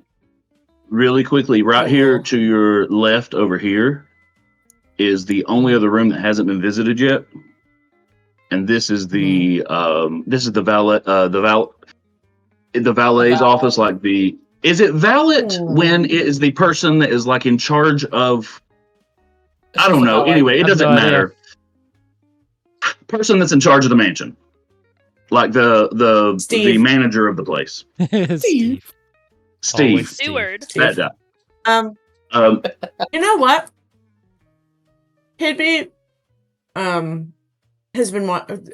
Really quickly, right here to your left over here is the only other room that hasn't been visited yet. And this is the valet the valet's office, like the is it valet when it is the person that is like in charge of I don't know. Anyway, it doesn't matter. Person that's in charge of the mansion. Like the manager of the place. Steve. Steve. Steward. That guy. You know what? Pidby has been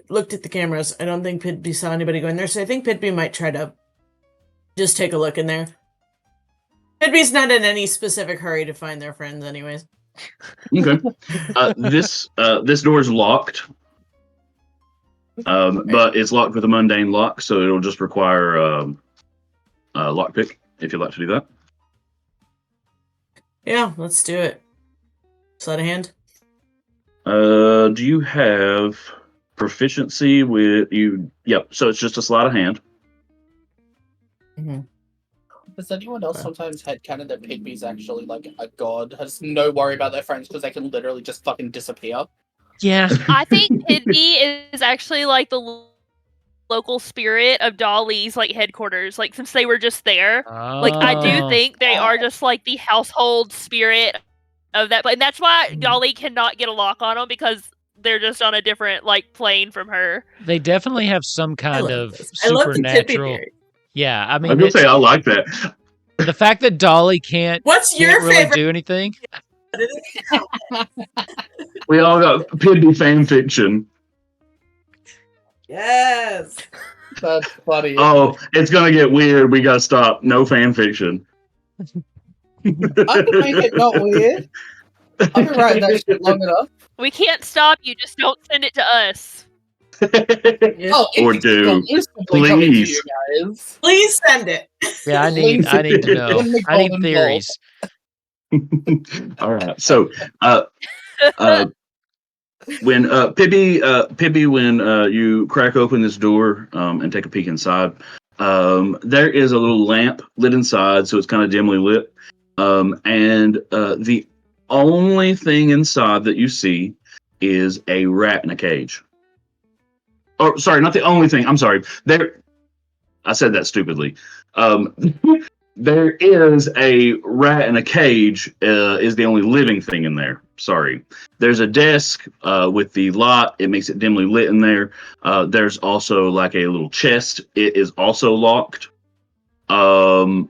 looked at the cameras. I don't think Pidby saw anybody going there, so I think Pidby might try to just take a look in there. Pidby's not in any specific hurry to find their friends anyways. Okay. This door is locked. But it's locked with a mundane lock, so it'll just require a lockpick if you'd like to do that. Yeah, let's do it. Sleight of hand. Do you have proficiency with you? Yep. So it's just a sleight of hand. Mm-hmm. Does anyone else sometimes headcanon that Pigby's actually like a god? Has no worry about their friends because they can literally just fucking disappear? Yeah. I think Pidby is actually like the local spirit of Dolly's like headquarters. Like since they were just there, like I do think they are just like the household spirit of that. And that's why Dolly cannot get a lock on them because they're just on a different like plane from her. They definitely have some kind of supernatural. Yeah, I mean, I'm gonna say I like that. The fact that Dolly can't really do anything. We all got Pidby fan fiction. Yes. That's funny. Oh, it's gonna get weird. We gotta stop. No fan fiction. I can make it not weird. I've been writing that shit long enough. We can't stop you. Just don't send it to us. Or do. Please. Please send it. Yeah, I need to know. I need theories. All right. So, when Pibby, when you crack open this door and take a peek inside, there is a little lamp lit inside, so it's kind of dimly lit. And the only thing inside that you see is a rat in a cage. Oh, sorry, not the only thing. I'm sorry. I said that stupidly. There is a rat in a cage. Is the only living thing in there. Sorry. There's a desk with the lot. It makes it dimly lit in there. There's also like a little chest. It is also locked. And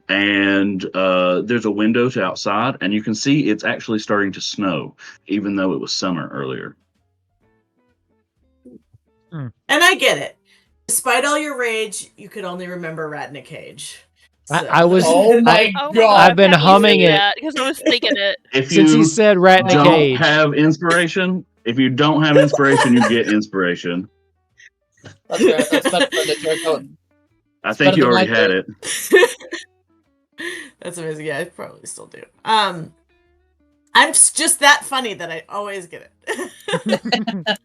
there's a window to outside, and you can see it's actually starting to snow, even though it was summer earlier. And I get it. Despite all your rage, you could only remember Rat in a Cage. I was. Oh my Oh my god! I've been I'm happy you humming said it. that because I was thinking it. If Since he you said rat in a don't cage. have inspiration, you get inspiration. That's right. That's better than the joke on. I think you better than already my had joke. it. That's amazing. Yeah, I probably still do. I'm just that funny that I always get it.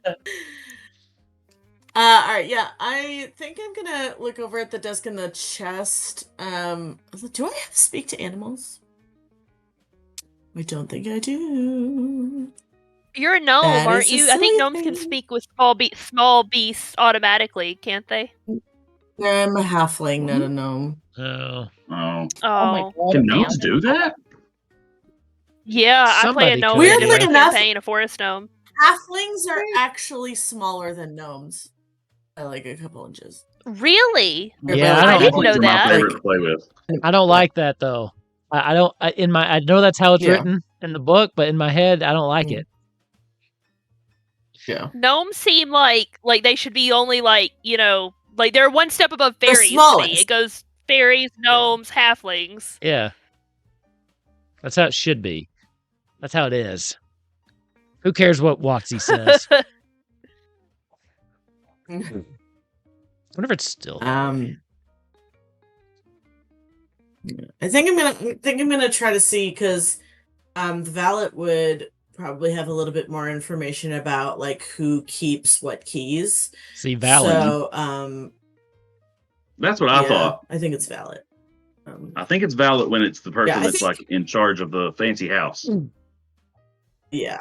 All right, yeah. I think I'm gonna look over at the desk in the chest. Do I have to speak to animals? I don't think I do. You're a gnome, That aren't is a you? I think silly gnomes can thing. speak with small beasts automatically, can't they? I'm a halfling, not a gnome. Oh. Oh, Oh my Oh, god! can gnomes do that? yeah. I play a Somebody gnome could, in my Weirdly enough- campaign, a forest gnome. Halflings are actually smaller than gnomes by like a couple inches. Really? Yeah, I didn't Halflings know are my that. favorite to play with. I don't like that though. I don't. I know that's how it's Yeah. written in the book, but in my head, I don't like it. Yeah. Gnomes seem like they should be only like they're one step above They're fairies to me. smallest. It goes fairies, gnomes, halflings. Yeah, that's how it should be. That's how it is. Who cares what Watsy says? I wonder if it's still. I think I'm gonna try to see because the valet would probably have a little bit more information about like who keeps what keys. See, valid. So That's what I thought. I think it's valet. I think it's valid when it's the person I that's think- like in charge of the fancy house. Yeah.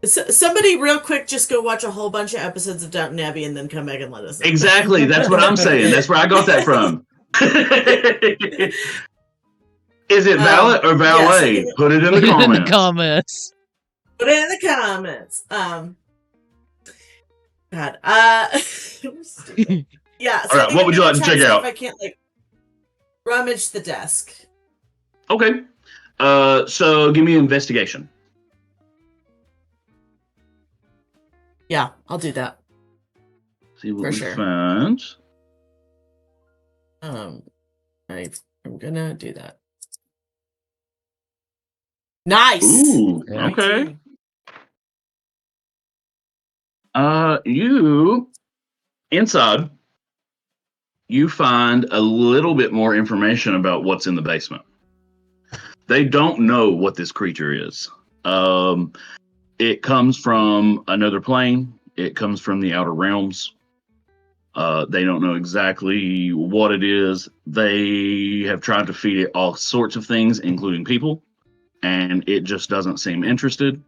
Somebody real quick, just go watch a whole bunch of episodes of Downton Abbey and then come back and let us know. Exactly. That's what I'm saying. That's where I got that from. Is it valet or valet? yes, Put it in Put the it in comments. the comments. Put it in the comments. God. Yeah. So All right, what would you like to check out? If I can't like rummage the desk. Okay. So give me an investigation. Yeah, I'll do that. See what For we sure. find. I'm gonna do that. Nice. Ooh. Yeah. Okay. You inside. You find a little bit more information about what's in the basement. They don't know what this creature is. It comes from another plane. It comes from the outer realms. They don't know exactly what it is. They have tried to feed it all sorts of things, including people, and it just doesn't seem interested.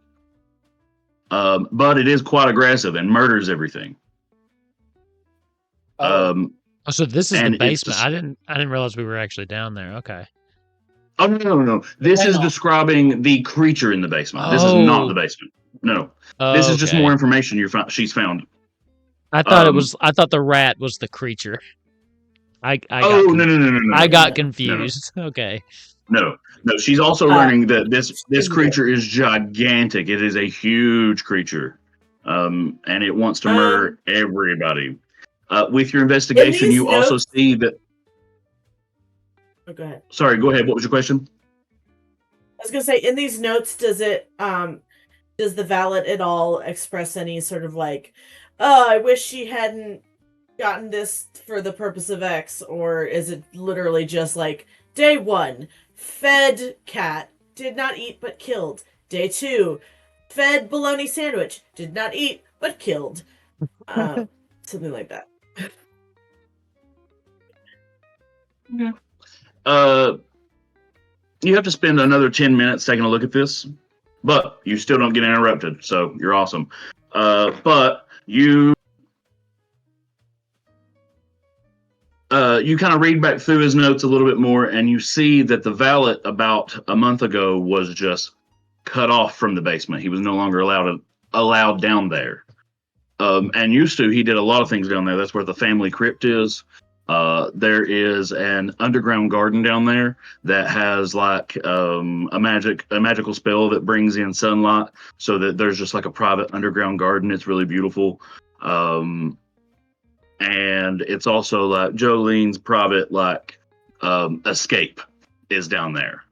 But it is quite aggressive and murders everything. Oh. Oh, so this is And the it's basement. I didn't realize we were actually down there. Okay. Oh no! This is Hang on. describing the creature in the basement. This is not Oh. the basement. No, Oh, this is just okay. more information she's found. I thought it um, was. I thought the rat was the creature. I Oh no! I got No. confused. Okay. No. She's also learning that this creature is gigantic. It is a huge creature, and it wants to murder everybody. With your investigation, these you also notes- see that. Oh, go ahead. Sorry, go ahead. What was your question? I was gonna say, in these notes, does the valet at all express any sort of like, oh, I wish she hadn't gotten this for the purpose of X, or is it literally just like, day 1, fed cat, did not eat but killed. Day 2, fed bologna sandwich, did not eat but killed. Something like that. You have to spend another 10 minutes taking a look at this, but you still don't get interrupted, so you're awesome. But you kind of read back through his notes a little bit more, and you see that the valet about a month ago was just cut off from the basement. He was no longer allowed down there. And used to, he did a lot of things down there. That's where the family crypt is. There is an underground garden down there that has like a magical spell that brings in sunlight, so that there's just like a private underground garden. It's really beautiful. And it's also like Jolene's private escape is down there.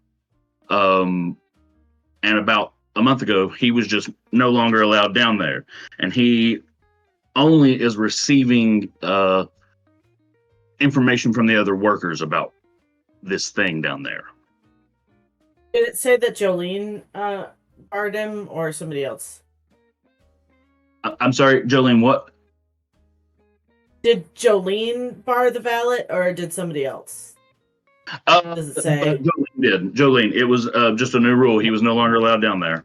And about a month ago, he was just no longer allowed down there, and he only is receiving information from the other workers about this thing down there. Did it say that Jolene barred him or somebody else? I'm sorry, Jolene, what? Did Jolene bar the ballot or did somebody else? Does it say? Jolene did. Jolene, it was just a new rule. He was no longer allowed down there.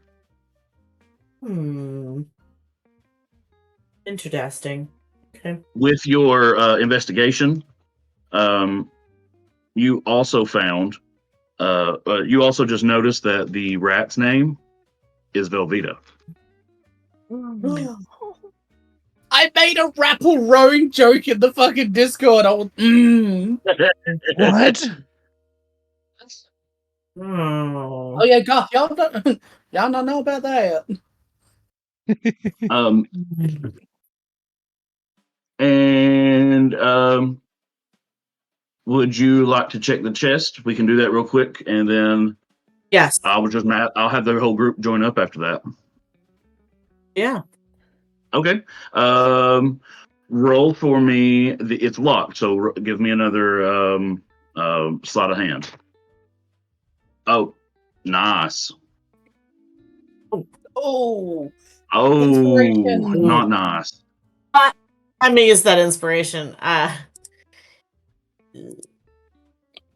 Interesting. Okay. With your investigation, you also found, you also just noticed that the rat's name is Velveeta. I made a rapple rowing joke in the fucking Discord. I was, What? Oh yeah, God, y'all don't know about that. Would you like to check the chest? We can do that real quick, and then Yes. I'll have the whole group join up after that. Yeah. Okay. Roll for me. It's locked, so give me another sleight of hand. Oh, nice. Oh, inspiration. Not nice. I may use that inspiration.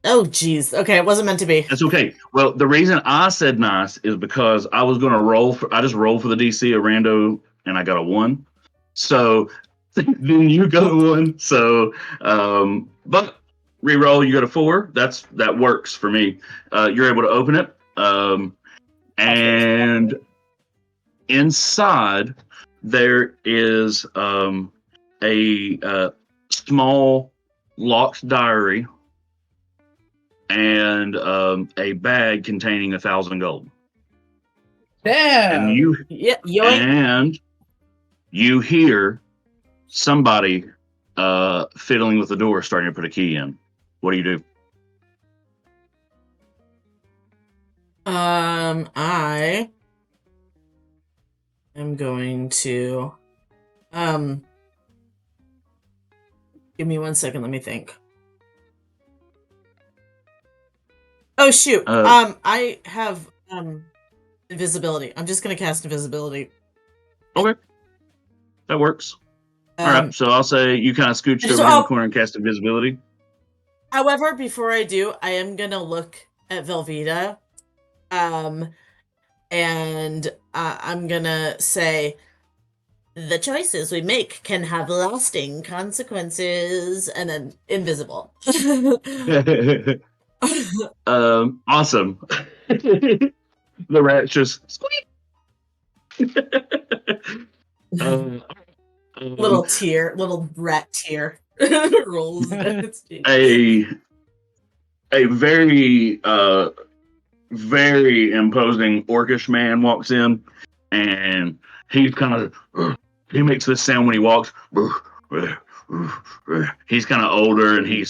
Oh, geez. Okay, it wasn't meant to be. That's okay. Well, the reason I said nice is because I was going to I just rolled for the DC a rando, and I got a 1. So then you got a 1. So, but reroll, you got a 4. That works for me. You're able to open it. And inside there is a small locked diary and a bag containing 1,000 gold. Damn. And you hear somebody fiddling with the door, starting to put a key in. What do you do? I am going to give me 1 second, let me think. Oh shoot. I have invisibility. I'm just gonna cast invisibility. Okay. That works. All right, so I'll say you kind of scooch over in the corner and cast invisibility. However, before I do, I am gonna look at Velveeta. And I'm gonna say the choices we make can have lasting consequences, and then invisible. Awesome. The rat just squeak. Little rat tear rolls. a very very imposing orcish man walks in, and he's kind of he makes this sound when he walks. He's kind of older, and he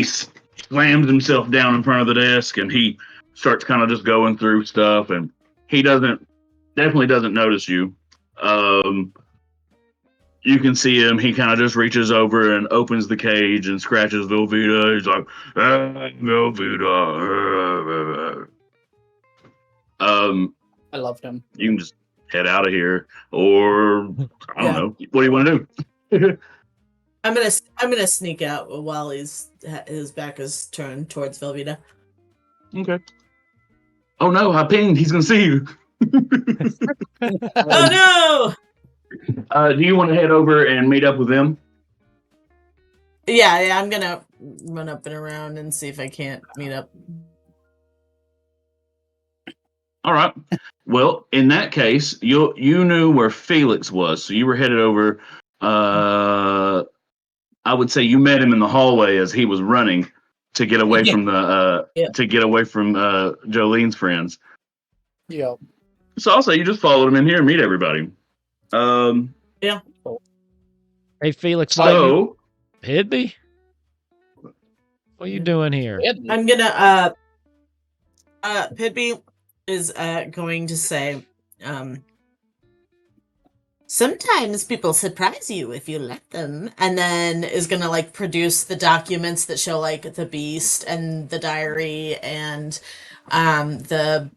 slams himself down in front of the desk, and he starts kind of just going through stuff, and he definitely doesn't notice you. You can see him. He kind of just reaches over and opens the cage and scratches Velveeta. He's like, Velveeta. I loved him. You can just head out of here, or I don't know. What do you want to do? I'm gonna sneak out while his back is turned towards Velveeta. Okay. Oh no! I pinged. He's gonna see you. Oh no! Do you want to head over and meet up with them? Yeah. I'm gonna run up and around and see if I can't meet up. All right. Well, in that case, you knew where Felix was, so you were headed over. I I would say you met him in the hallway as he was running to get away from the Jolene's friends. Yeah. So I'll say you just followed him in here and meet everybody. Yeah. Hey, Felix, So Hidby? What are you doing here? I'm gonna Pidby is going to say, sometimes people surprise you if you let them, and then is gonna like produce the documents that show like the beast and the diary and the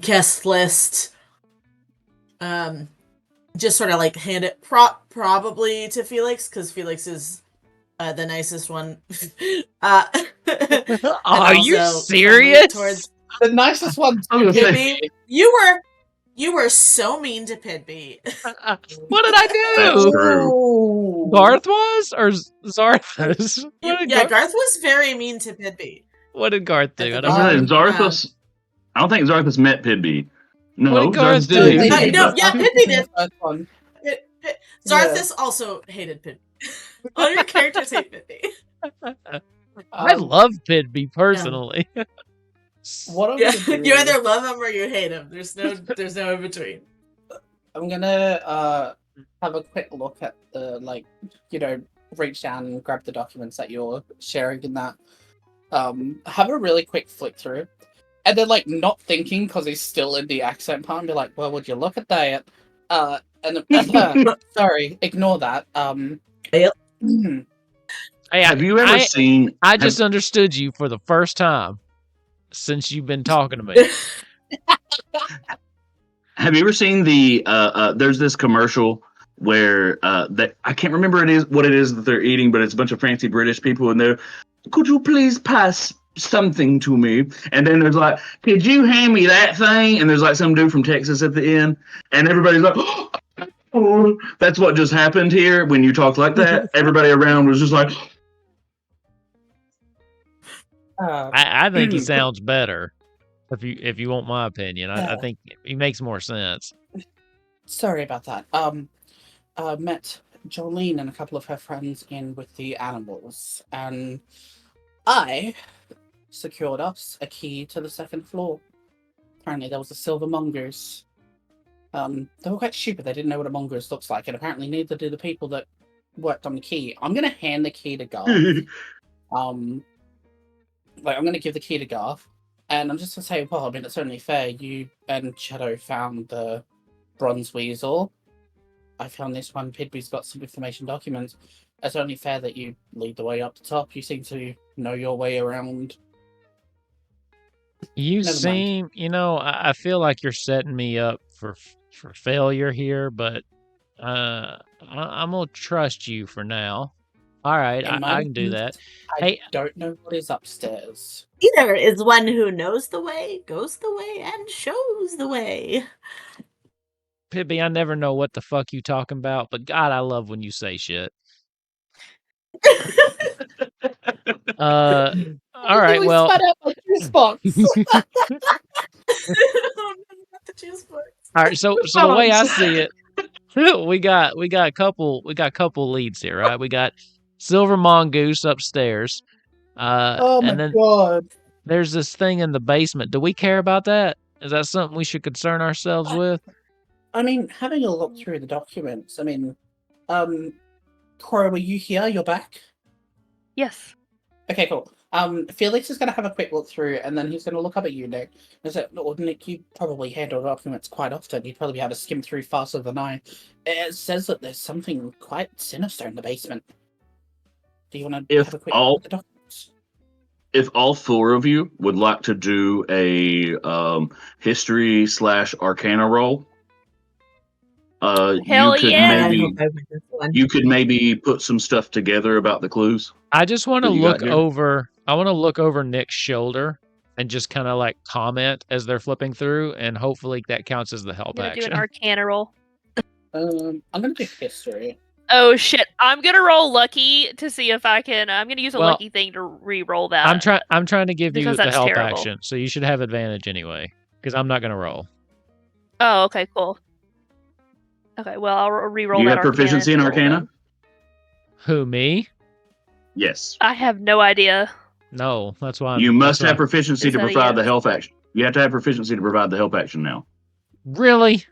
guest list. Just sort of like hand it probably to Felix, because Felix is the nicest one. Are you serious? The nicest one to Pidby. You were so mean to Pidby. What did I do? That's true. Garth was? Or Zarthus? Garth was very mean to Pidby. What did Garth do? I don't think Zarthus met Pidby. No, what did Garth do? Pidby did. Zarthus also hated Pidby. All your characters hate Pidby. I love Pidby personally. You either love him or you hate him. There's no in between. I'm gonna have a quick look at the reach down and grab the documents that you're sharing in that. Have a really quick flick through, and then not thinking because he's still in the accent part, and be like, "Well, would you look at that?" Sorry, ignore that. Hey, have you ever seen? I just understood you for the first time since you've been talking to me. Have you ever seen the? There's this commercial where that I can't remember what it is that they're eating, but it's a bunch of fancy British people, and they're, could you please pass something to me? And then there's like, could you hand me that thing? And there's like some dude from Texas at the end, and everybody's like, oh, that's what just happened here when you talk like that. Everybody around was just like. I think he sounds better. If you want my opinion, I think he makes more sense. Sorry about that. Met Jolene and a couple of her friends in with the animals, and I secured us a key to the second floor. Apparently, there was a silver mongoose. They were quite stupid. They didn't know what a mongoose looks like, and apparently neither do the people that worked on the key. I'm gonna hand the key to Garth. I'm gonna give the key to Garth, and I'm just gonna say, well, I mean, it's only fair. You and Shadow found the Bronze Weasel. I found this one. Pidby's got some information documents. It's only fair that you lead the way up the top. You seem to know your way around. You seem, I feel like you're setting me up for failure here, but I'm gonna trust you for now. All right, I can do that. I don't know what is upstairs. Either is one who knows the way, goes the way, and shows the way. Pibby, I never know what the fuck you talking about, but God, I love when you say shit. All right, well. All right, so the way I see it, we got a couple leads here, right? We got Silver Mongoose upstairs. Oh my God. There's this thing in the basement. Do we care about that? Is that something we should concern ourselves with? I mean, having a look through the documents, I mean, Cora, were you here? You're back? Yes. Okay, cool. Felix is going to have a quick look through, and then he's going to look up at you, Nick. And say, "Lord Nick, you probably handle documents quite often. You'd probably be able to skim through faster than I. It says that there's something quite sinister in the basement. Do you want to have a quick look at the documents?" If all four of you would like to do a history/arcana roll, you could maybe put some stuff together about the clues. I just want to look over. I want to look over Nick's shoulder and just kind of like comment as they're flipping through, and hopefully that counts as the help action. Do an arcana roll. I'm gonna do history. Oh shit! I'm gonna roll lucky to see if I can. I'm gonna use a lucky thing to re-roll that. I'm trying to give you the help action, so you should have advantage anyway, because I'm not gonna roll. Oh, okay, cool. Okay, well I'll re-roll. You that have proficiency in arcana. Who, me? Yes. I have no idea. No, that's why You must have that's why- proficiency Is to that a provide the yes? health action. You have to have proficiency to provide the help action now. Really?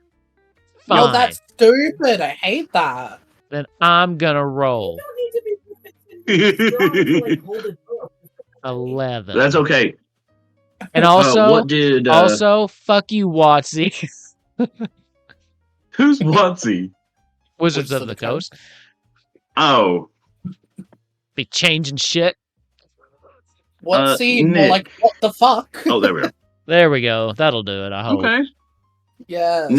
Fine. Yo, that's stupid. I hate that. Then I'm gonna roll You don't need to be strong to like hold it up. 11. That's okay. And also, what did fuck you, Watsy. who's Watsy? Wizards of the Coast. Oh, Be changing shit. What's the more Nick. like what the fuck? Oh, there we go. There we go. That'll do it, I hope. Okay. Yes.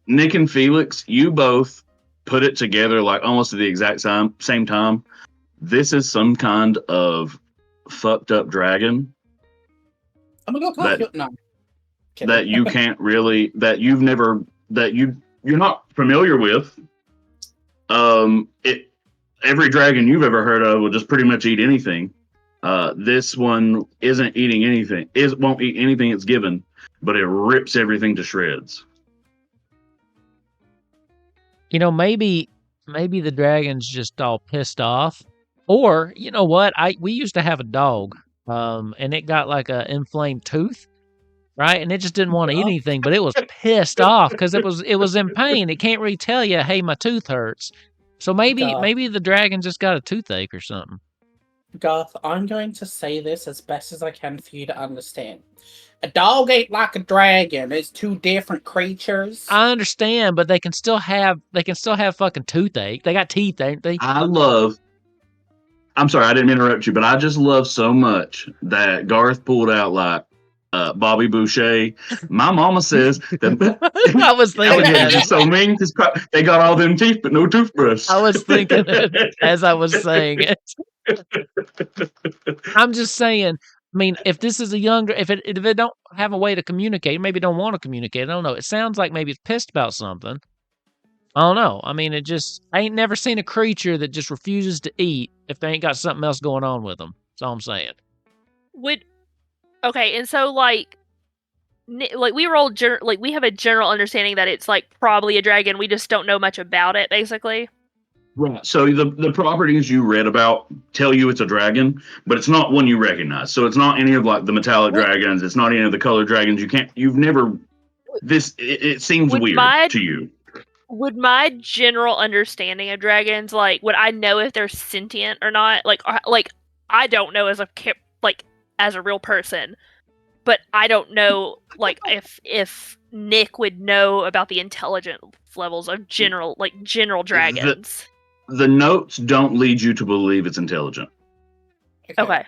Nick and Felix, you both put it together like almost at the exact same time. This is some kind of fucked up dragon I'm gonna go cast no. Kidding. that you can't really you're not familiar with. Every dragon you've ever heard of will just pretty much eat anything. This one isn't eating anything. Won't eat anything it's given, but it rips everything to shreds. You know, maybe the dragon's just all pissed off. Or, you know what? We used to have a dog, and it got like a inflamed tooth, right? And it just didn't want to eat anything, but it was pissed off because it was in pain. It can't really tell you, hey, my tooth hurts. So maybe the dragon just got a toothache or something. Garth, I'm going to say this as best as I can for you to understand. A dog ain't like a dragon. It's two different creatures. I understand, but they can still have fucking toothache. They got teeth, ain't they? I'm sorry, I didn't interrupt you, but I just love so much that Garth pulled out like Bobby Boucher. My mama says that I was thinking alligators that. are so mean because they got all them teeth but no toothbrush. I was thinking it as I was saying it. I'm just saying. I mean, if this is if it don't have a way to communicate, maybe don't want to communicate. I don't know. It sounds like maybe it's pissed about something. I don't know. I mean, I ain't never seen a creature that just refuses to eat if they ain't got something else going on with them. That's all I'm saying. Okay, and so like we we have a general understanding that it's like probably a dragon. We just don't know much about it, basically. Right. So the properties you read about tell you it's a dragon, but it's not one you recognize. So it's not any of like the metallic dragons. It's not any of the colored dragons. You've never. It seems weird to you. Would my general understanding of dragons, like, would I know if they're sentient or not? Like I don't know as a real person, but I don't know like if Nick would know about the intelligence levels of general dragons. The notes don't lead you to believe it's intelligent. Okay.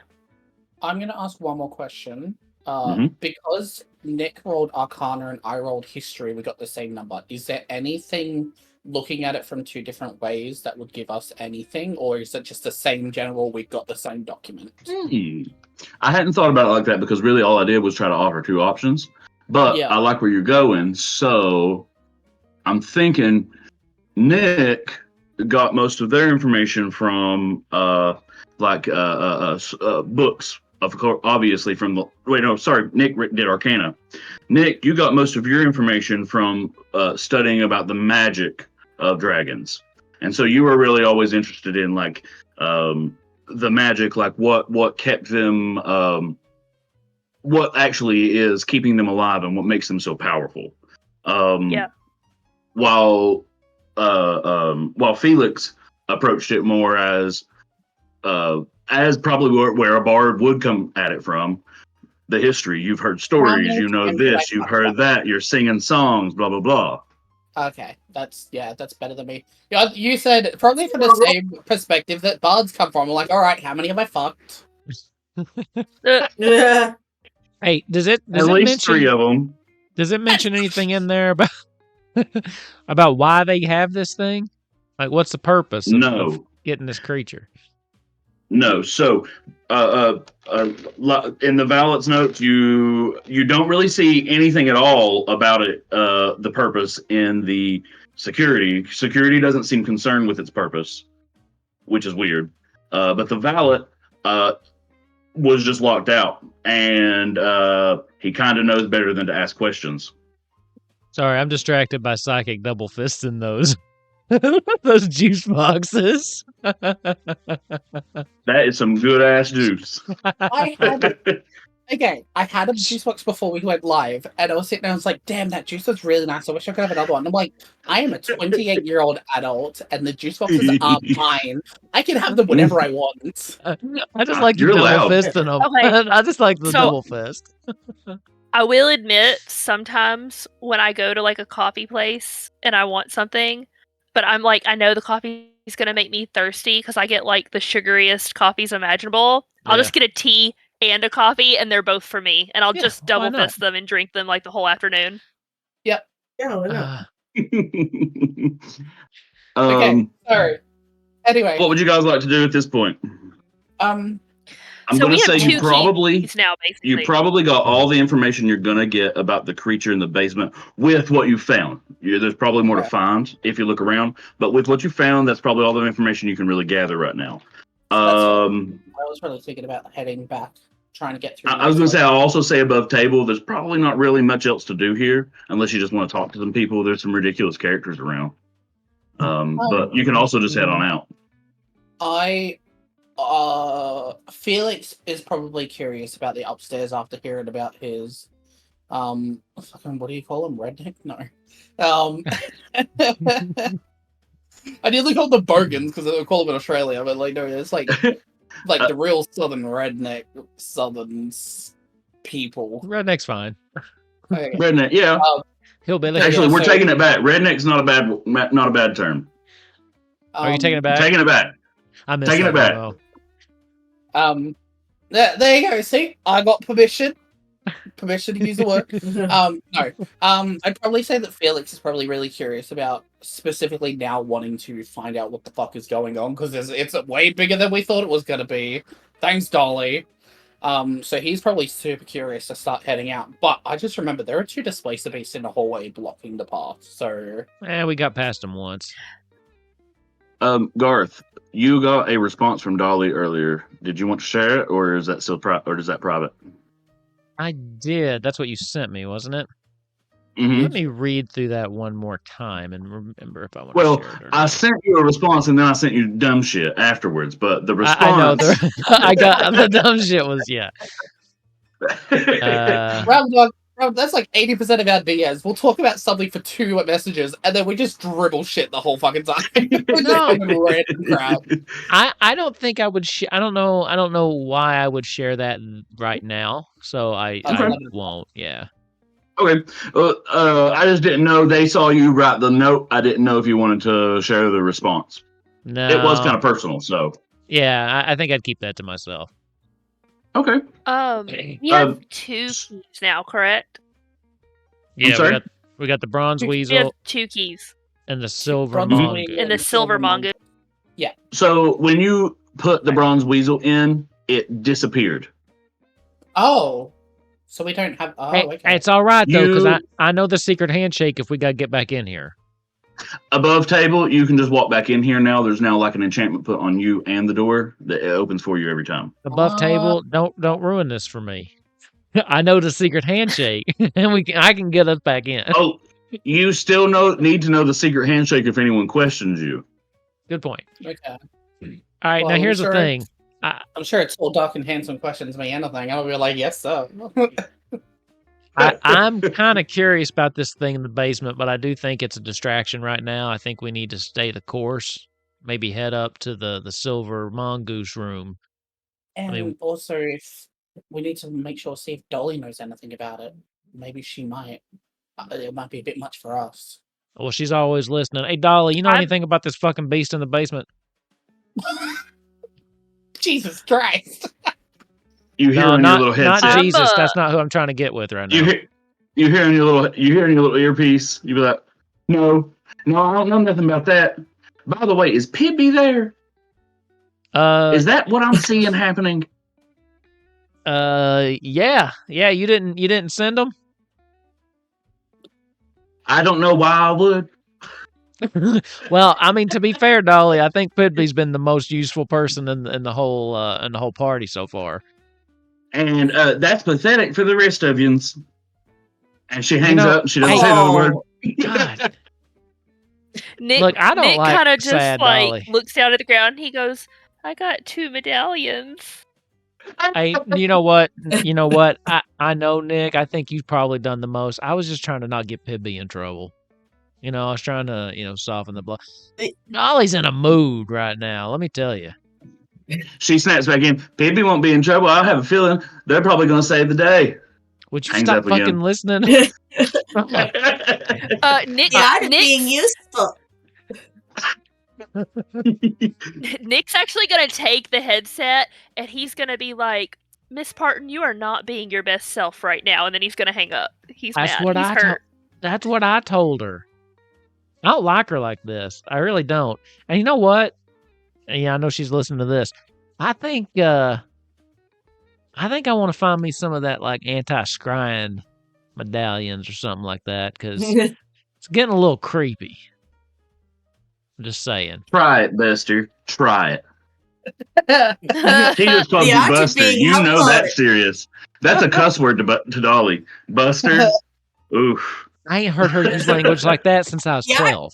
I'm going to ask one more question. Mhm. Because Nick rolled Arcana and I rolled History, we got the same number. Is there anything looking at it from two different ways that would give us anything? Or is it just the same general, we got the same document? I hadn't thought about it like that because really all I did was try to offer two options. But Yeah. I like where you're going. So I'm thinking Nick got most of their information from books, of course, obviously from Nick did Arcana. Nick, you got most of your information from studying about the magic of dragons, and so you were really always interested in like the magic, like what kept them, what actually is keeping them alive, and what makes them so powerful. While Felix approached it more as probably where a bard would come at it from, the history. You've heard stories, you know this, you've heard that, you're singing songs, blah, blah, blah. Okay, that's better than me. Yeah, you said probably from the same perspective that bards come from. I'm like, all right, how many have I fucked? Yeah. Hey, does it At least mention 3 of them? Does it mention anything in there about about why they have this thing? Like, what's the purpose of getting this creature? No. So, in the Valet's notes, you don't really see anything at all about it. The purpose in the security. Security doesn't seem concerned with its purpose, which is weird. But the Valet was just locked out, and he kind of knows better than to ask questions. Sorry, I'm distracted by psychic double fisting those. Those juice boxes. That is some good ass juice. I had a juice box before we went live, and I was sitting there, I was like, damn, that juice was really nice. I wish I could have another one. I'm like, I am a 28-year-old adult, and the juice boxes are mine. I can have them whenever I want. I just like the You're double allowed. fist in them. Okay. I just like the So- double fist. I will admit, sometimes when I go to like a coffee place and I want something, but I'm like, I know the coffee is gonna make me thirsty because I get like the sugariest coffees imaginable. I'll Yeah. just get a tea and a coffee, and they're both for me, and I'll Yeah, just why double not? fist them and drink them like the whole afternoon. Yeah, why not? Okay, so anyway, What would you guys like to do at this point? um, I'm So going to we have say two you probably keys now, basically. you probably got all the information you're going to get about the creature in the basement with what you found. There's probably more to Okay. find if you look around, but with what you found, that's probably all the information you can really gather right now. That's I I was really thinking about heading back, trying to get through. was going to say, I'll also say above table, there's probably not really much else to do here unless you just want to talk to some people. There's some ridiculous characters around. But you can also just head on out. Felix is probably curious about the upstairs after hearing about his fucking, what do you call him? Redneck? No. I nearly called them bogans because I call them in Australia, but like no, it's like the real southern redneck people. Redneck's fine. Okay. Redneck, yeah. Hillbilly. Actually, yeah, we're so- taking it back. Redneck's not a bad term. Are you taking it back? Taking it back. I missed taking that it back. memo. There you go. See, I got permission. Permission to use the word. No. I'd probably say that Felix is probably really curious about specifically now wanting to find out what the fuck is going on because it's way bigger than we thought it was gonna be. Thanks, Dolly. So he's probably super curious to start heading out. But I just remember there are 2 displacer beasts in the hallway blocking the path. So We got past him once. Garth, you got a response from Dolly earlier. Did you want to share it, or is that still or is that private? I did. That's what you sent me, wasn't it? Mm-hmm. Let me read through that one more time and remember if I want Well, to share it or I not. sent you a response and then I sent you dumb shit afterwards. But the response, I know. I got the dumb shit was Round, that's like 80% of our DMs. We'll talk about something for 2 messages, and then we just dribble shit the whole fucking time. No. Random crap. I don't think I would. I don't know why I would share that right now. So I won't. Yeah. Okay. I just didn't know they saw you write the note. I didn't know if you wanted to share the response. No. It was kind of personal, so. Yeah, I think I'd keep that to myself. Okay. You have 2 keys now, correct? Yeah, sorry? we got the bronze You have weasel 2 keys. and the silver Bronze mongoose. weasel. And the silver mongoose. So when you put the bronze weasel in, it disappeared. Oh. So we don't have... Oh, Hey, okay. it's all right though, because You- I know the secret handshake. If we got to get back in here, Above table, you can just walk back in here now. There's now like an enchantment put on you and the door that it opens for you every time. above table, don't ruin this for me. I know the secret handshake, and I can get us back in. Oh, you still need to know the secret handshake if anyone questions you. Good point. Okay. All right, Well, now I'm here's the sure- thing. I'm sure it's all dark and handsome questions me anything. I'll be like, yes, sir. I'm kind of curious about this thing in the basement, but I do think it's a distraction right now. I think we need to stay the course. Maybe head up to the silver mongoose room. And mean- also, if we need to make sure, see if Dolly knows anything about it. Maybe she might. It might be a bit much for us. Well, she's always listening. Hey, Dolly, you know I'm- anything about this fucking beast in the basement? Jesus Christ! You hear No, in your little not headset. Jesus. That's not who I'm trying to get with right now. You hear in your little earpiece. You be like, no, I don't know nothing about that. By the way, is Pibby there? Is that what I'm seeing happening? Yeah. You didn't send them. I don't know why I would. Well, I mean, to be fair, Dolly, I think Pidby's been the most useful person in the whole party so far. And that's pathetic for the rest of yous. And she hangs know, up and she doesn't hey- say another word. God. Nick, Look, I don't Nick like kind of just sad like Dolly. looks down at the ground. He goes, "I got 2 medallions." Hey, you know what? You know what? I know, Nick. I think you've probably done the most. I was just trying to not get Pibby in trouble. You know, I was trying to, soften the blow. Dolly's in a mood right now. Let me tell you. She snaps back in. Pibby won't be in trouble. I have a feeling they're probably going to save the day. Would you Hangs stop up again. fucking listening? Nick, The art of being useful. Nick's actually gonna take the headset and he's gonna be like, "Miss Parton, you are not being your best self right now," and then he's gonna hang up. He's That's mad. what He's I hurt. That's what I told her. I don't like her like this. I really don't. And you know what? Yeah, I know she's listening to this. I think I want to find me some of that like anti-scrying medallions or something like that because it's getting a little creepy. I'm just saying. Try it, Buster. Try it. He just called The you art of Buster. being You know humble. that's serious. That's a cuss word to Dolly. Buster. Oof. I ain't heard her use language like that since I was Yeah. 12.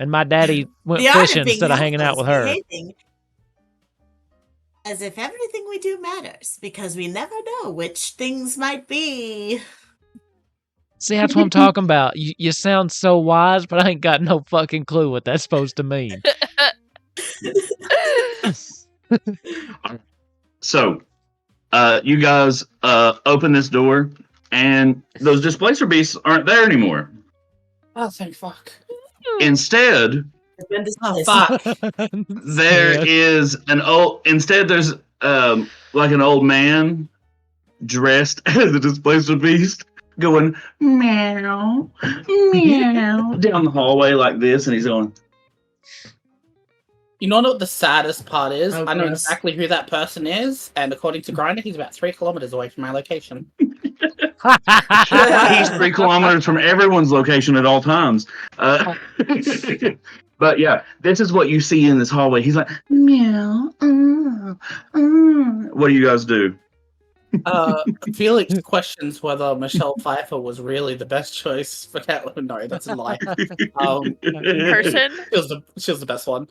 And my daddy went The art of fishing being instead of hanging out helpful with is her. behaving as if everything we do matters, because we never know which things might be. See, that's what I'm talking about. You sound so wise, but I ain't got no fucking clue what that's supposed to mean. So, you guys open this door, and those displacer beasts aren't there anymore. Oh, thank fuck. Instead, Oh, fuck. there is there's like an old man dressed as a displacer beast going meow meow down the hallway like this, and he's going. You know what the saddest part is? Oh, I know gross. exactly who that person is, and according to Grindr, he's about 3 kilometers away from my location. He's 3 kilometers from everyone's location at all times. But yeah, this is what you see in this hallway. He's like, meow. What do you guys do? Felix questions whether Michelle Pfeiffer was really the best choice for Catelyn. No, that's a lie. Person. She was the best one.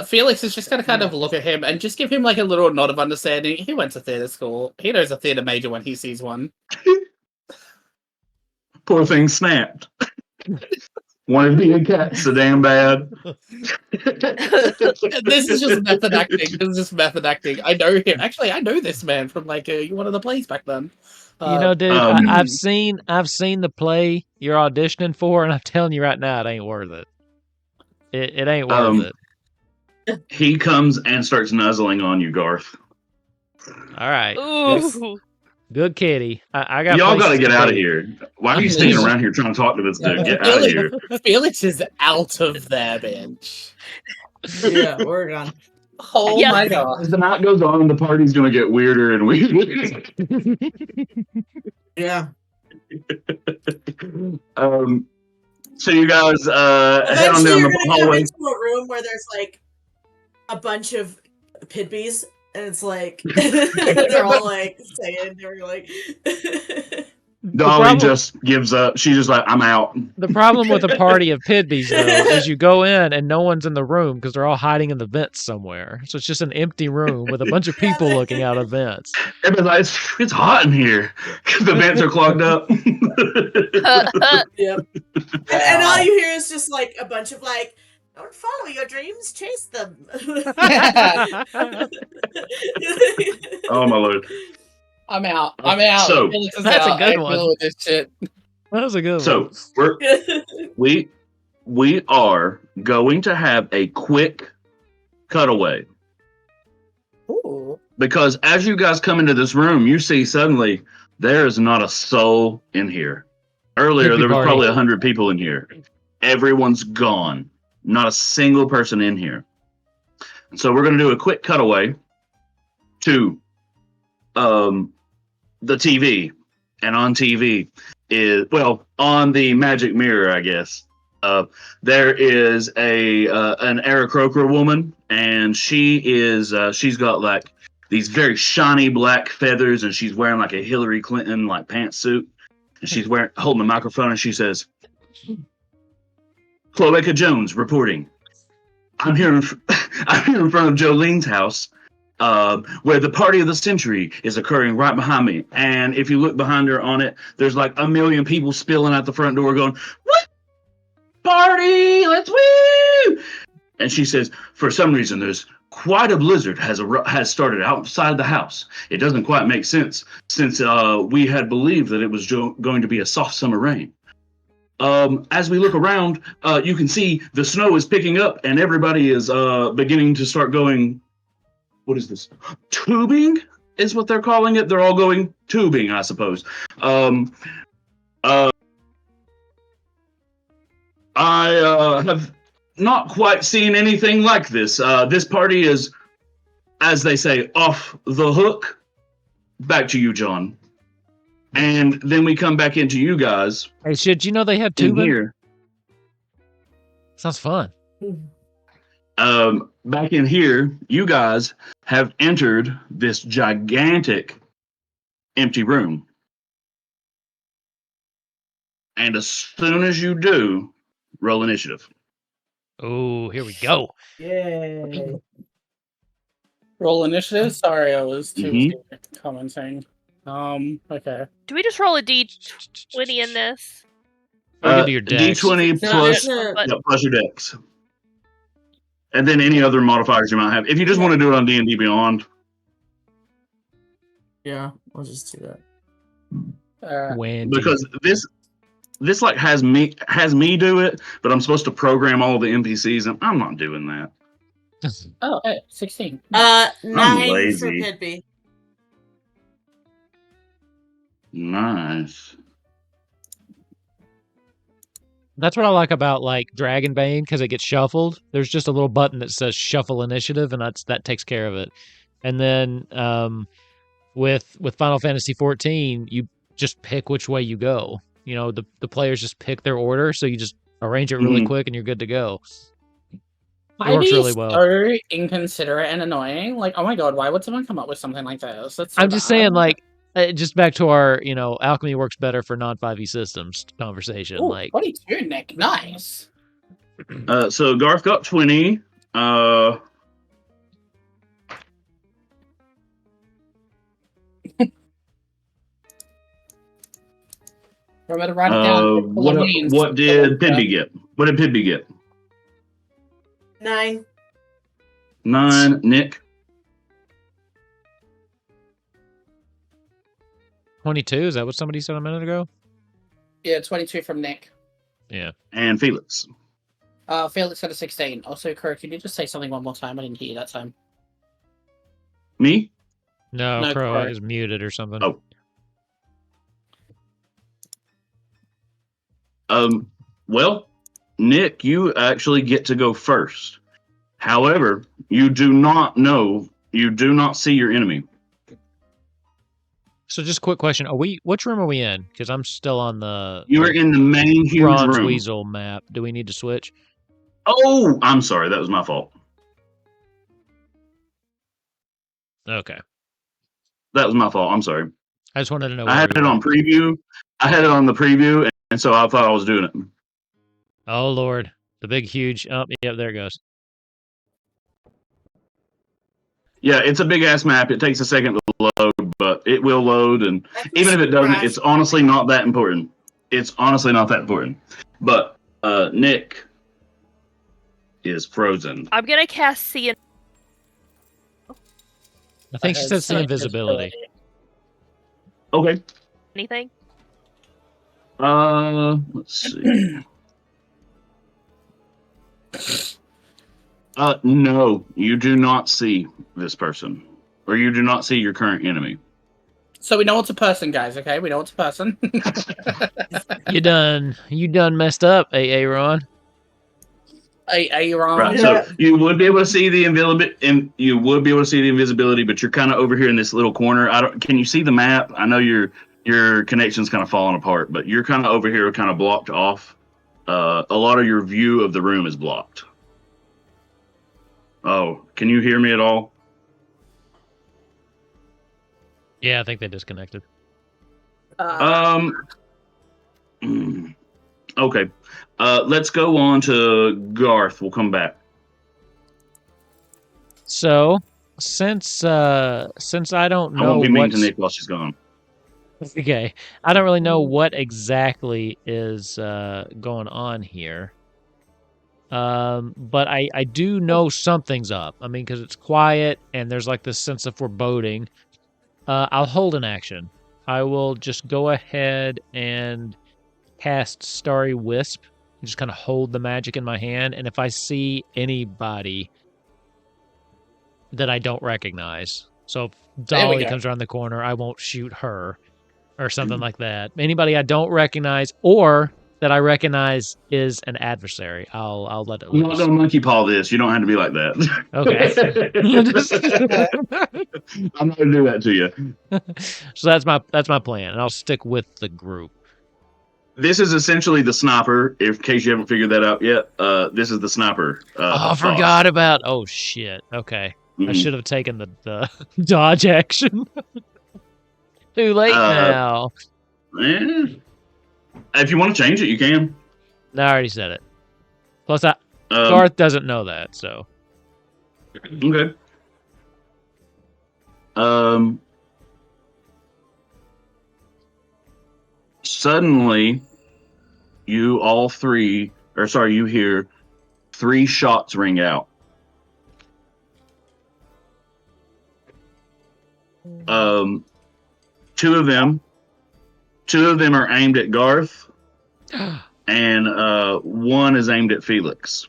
Felix is just gonna kind of look at him and just give him like a little nod of understanding. He went to theater school. He knows a theater major when he sees one. Poor thing snapped. Wanted to be a cat so damn bad. This is just method acting. This is just method acting. I know him. Actually, I know this man from like one of the plays back then. Dude, I've seen the play you're auditioning for, and I'm telling you right now, it ain't worth it. It ain't worth it. He comes and starts nuzzling on you, Garth. All right. Ooh. Good kitty. I got. Y'all places got to get to out of be. here. Why are you standing around here trying to talk to this dude? Get out of here. Felix is out of there, bitch. Yeah, we're gone. Oh Yeah. my god. As the night goes on, the party's going to get weirder and weirder. Yeah. So you guys head on Eventually, down you're the gonna come hallway. into a room where there's like a bunch of pidbeys, and it's like they're all like saying, they're like. Dolly problem- just gives up. She's just like, I'm out. The problem with a party of pidbeys, though, is you go in and no one's in the room because they're all hiding in the vents somewhere. So it's just an empty room with a bunch of people looking out of vents. Everybody's like, it's hot in here. The vents are clogged up. Yep. And all you hear is just like a bunch of like, don't follow your dreams, chase them. Oh my lord. I'm out. I'm out. So, Felix is that's a out. good I ain't one. dealing with this shit. That was a good So one. we are going to have a quick cutaway. Ooh. Because as you guys come into this room, you see suddenly there is not a soul in here. Earlier, Hippie there was party. probably 100 people in here. Everyone's gone. Not a single person in here. And so we're going to do a quick cutaway to the TV. And on TV is, well, on the magic mirror, I guess. There is an Aarakocra woman, and she's got like these very shiny black feathers, and she's wearing like a Hillary Clinton like pantsuit, and she's holding a microphone, and she says, Cloaca Jones reporting. I'm here in front of Jolene's house, where the party of the century is occurring right behind me. And if you look behind her on it, there's like a million people spilling out the front door going, "What party? Let's woo!" And she says, for some reason, there's quite a blizzard has started outside the house. It doesn't quite make sense since we had believed that it was going to be a soft summer rain. As we look around, you can see the snow is picking up and everybody is beginning to start going, what is this? Tubing is what they're calling it. They're all going tubing, I suppose. I have not quite seen anything like this. This party is, as they say, off the hook. Back to you, John. And then we come back into you guys. Hey, shit, you know they had In tubing? here. Sounds fun. Back in here, you guys have entered this gigantic empty room. And as soon as you do, roll initiative. Oh, here we go. Yay. Roll initiative. Sorry, I was too busy Mhm. commenting. Okay. Do we just roll a d20 in this? Or give me your dex. D20 No, plus, no. But plus your dex. And then any other modifiers you might have. If you just want to do it on D&D Beyond. Yeah, I'll just do that. Wendy. Because this like has me do it, but I'm supposed to program all the NPCs, and I'm not doing that. Oh, hey, 16. 9 for lazy. Pidby. Nice. That's what I like about like Dragonbane, because it gets shuffled. There's just a little button that says shuffle initiative, and that takes care of it. And then with Final Fantasy 14, you just pick which way you go. You know, the players just pick their order, so you just arrange it really quick and you're good to go. It works really well. So inconsiderate and annoying. Like, oh my god, why would someone come up with something like this? That's so I'm just bad. saying, like, just back to our, alchemy works better for non-5e systems conversation. Ooh, Like, 22, Nick. Nice. So Garth got 20. Remember to write it down. What did Pidby get? What did Pidby get? 9. 9. Nick? 22, is that what somebody said a minute ago? Yeah, 22 from Nick. Yeah. And Felix? Felix got a 16. Also, Crow, can you just say something one more time? I didn't hear you that time. Me? No, No, Crow Crow. is muted or something. Oh. Well, Nick, you actually get to go first. However, you do not see your enemy. So just a quick question. Which room are we in? Because I'm still on the You are in the main huge Bronze room. Weasel map. Do we need to switch? Oh, I'm sorry. That was my fault. Okay. That was my fault. I'm sorry. I just wanted to know. I had it on preview. I had it on the preview, and so I thought I was doing it. Oh, Lord. The big, huge... Oh, yeah, there it goes. Yeah, it's a big-ass map. It takes a second to load, but it will load, and even if it doesn't, it's honestly not that important. It's honestly not that important. But Nick is frozen. I'm gonna cast see. I think she said see invisibility. Okay. Anything? Let's see. No, you do not see this person, or you do not see your current enemy. So we know it's a person, guys, okay? We know it's a person. You done messed up, AA Ron. Are you wrong? Right. So you would be able to see the invisibility, but you're kind of over here in this little corner. Can you see the map? I know your connection's kind of falling apart, but you're kind of over here, kind of blocked off. A lot of your view of the room is blocked. Oh, can you hear me at all? Yeah, I think they disconnected. Okay. Let's go on to Garth. We'll come back. So, since I don't I know won't be mean to what's Nick while she's gone. okay, I don't really know what exactly is going on here. But I do know something's up. I mean, because it's quiet and there's like this sense of foreboding. I'll hold an action. I will just go ahead and cast Starry Wisp. Just kind of hold the magic in my hand, and if I see anybody that I don't recognize, so if There we Dolly go. comes around the corner, I won't shoot her or something like that. Anybody I don't recognize or that I recognize is an adversary, I'll let it I'm not loose. gonna monkey paw this. You don't have to be like that. Okay. I'm not gonna do that to you. So that's my plan, and I'll stick with the group. This is essentially the sniper. In case you haven't figured that out yet, this is the sniper. I forgot about. Oh shit. Okay, I Mhm. should have taken the dodge action. Too late now. If you want to change it, you can. No, I already said it. Plus, Garth doesn't know that, so. Okay. Suddenly, you hear 3 shots ring out. Two of them are aimed at Garth, and one is aimed at Felix.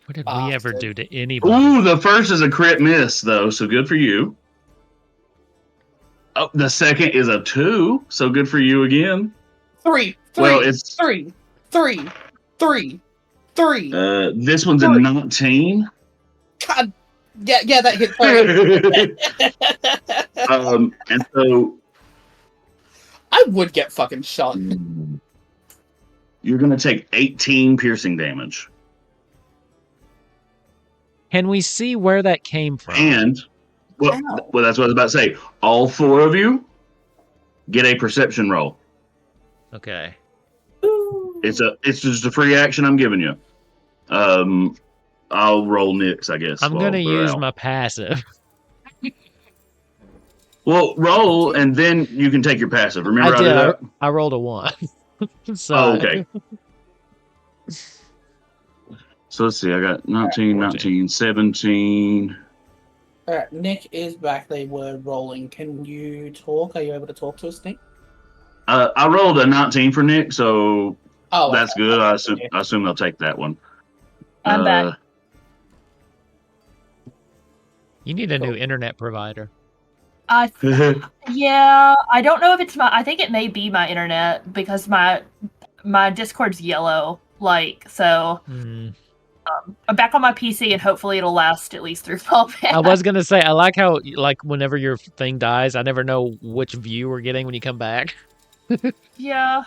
What did we ever do to anybody? Ooh, the first is a crit miss, though, so good for you. Oh, the second is a 2, so good for you again. 3. Well, it's 3. this one's a 19. God. Yeah, that hit. And so I would get fucking shot. you're gonna take 18 piercing damage. Can we see where that came from? And well, that's what I was about to say. All 4 of you get a perception roll. Okay. It's just a free action I'm giving you. I'll roll Nyx, I guess. I'm gonna use my passive. Well, roll and then you can take your passive. Remember I how to do did. that? I rolled a 1. So, okay. So let's see. I got 19, 17. Alright, Nick is back. They were rolling. Can you talk? Are you able to talk to us, Nick? I rolled a 19 for Nick, so that's okay. good. I assume they'll take that one. I'm back. You need a new internet provider. Yeah, I don't know if it's I think it may be my internet because my Discord's yellow. So. I'm back on my PC and hopefully it'll last at least through fallback. I was gonna say I like how whenever your thing dies, I never know which view we're getting when you come back. Yeah,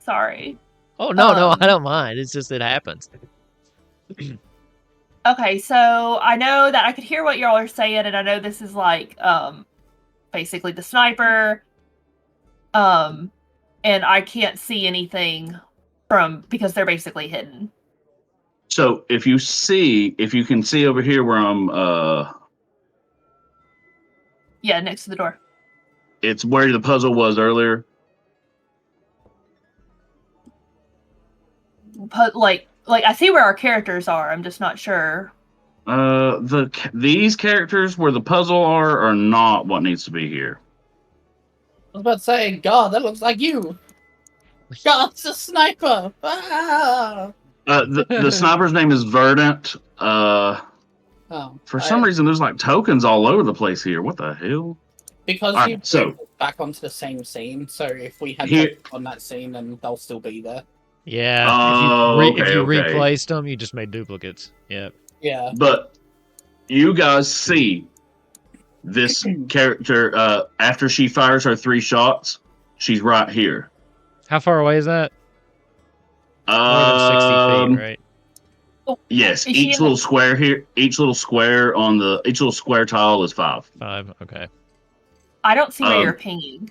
sorry. Oh no, I don't mind. It's just it happens. Okay, so I know that I could hear what y'all are saying, and I know this is basically the sniper. And I can't see anything because they're basically hidden. So if you can see over here where I'm yeah, next to the door. It's where the puzzle was earlier. I see where our characters are. I'm just not sure. These characters where the puzzle are not what needs to be here. I was about to say, God, that looks like you. God, it's a sniper. Ah! The sniper's name is Verdant. For some reason, there's tokens all over the place here. What the hell? Because you back onto the same scene, so if we had on that scene, then they'll still be there. Yeah. If you replaced them, you just made duplicates. Yep. Yeah. But you guys see this character after she fires her 3 shots, she's right here. How far away is that? More than 60 feet, right? Yes, each little square tile is 5. 5, okay. I don't see where you're pinging.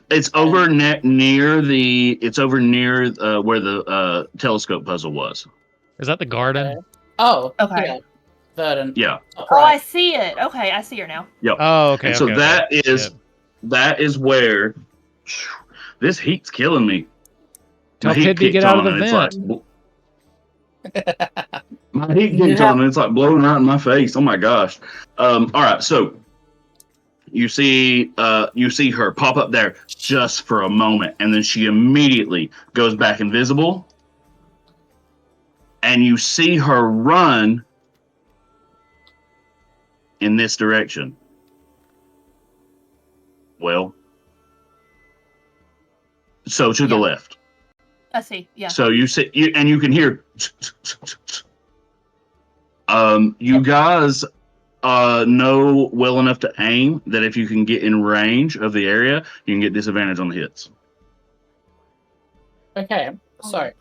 It's over near the. It's over near where the telescope puzzle was. Is that the garden? Okay. Oh, Okay. yeah. Verdant. Yeah. Oh, Right. I see it. Okay, I see her now. Yep. Oh, okay. And so okay, that is where this heat's killing me. Tell My heat Pidby kicked get out of on, the and it's vent. like my heat kicked on, and it's like blowing right in my face. Oh my gosh! All right, so you see her pop up there just for a moment, and then she immediately goes back invisible, and you see her run in this direction. Well, so to the Yeah. left. I see. Yeah. So you see, and you can hear. You guys know well enough to aim that if you can get in range of the area, you can get disadvantage on the hits. Okay, so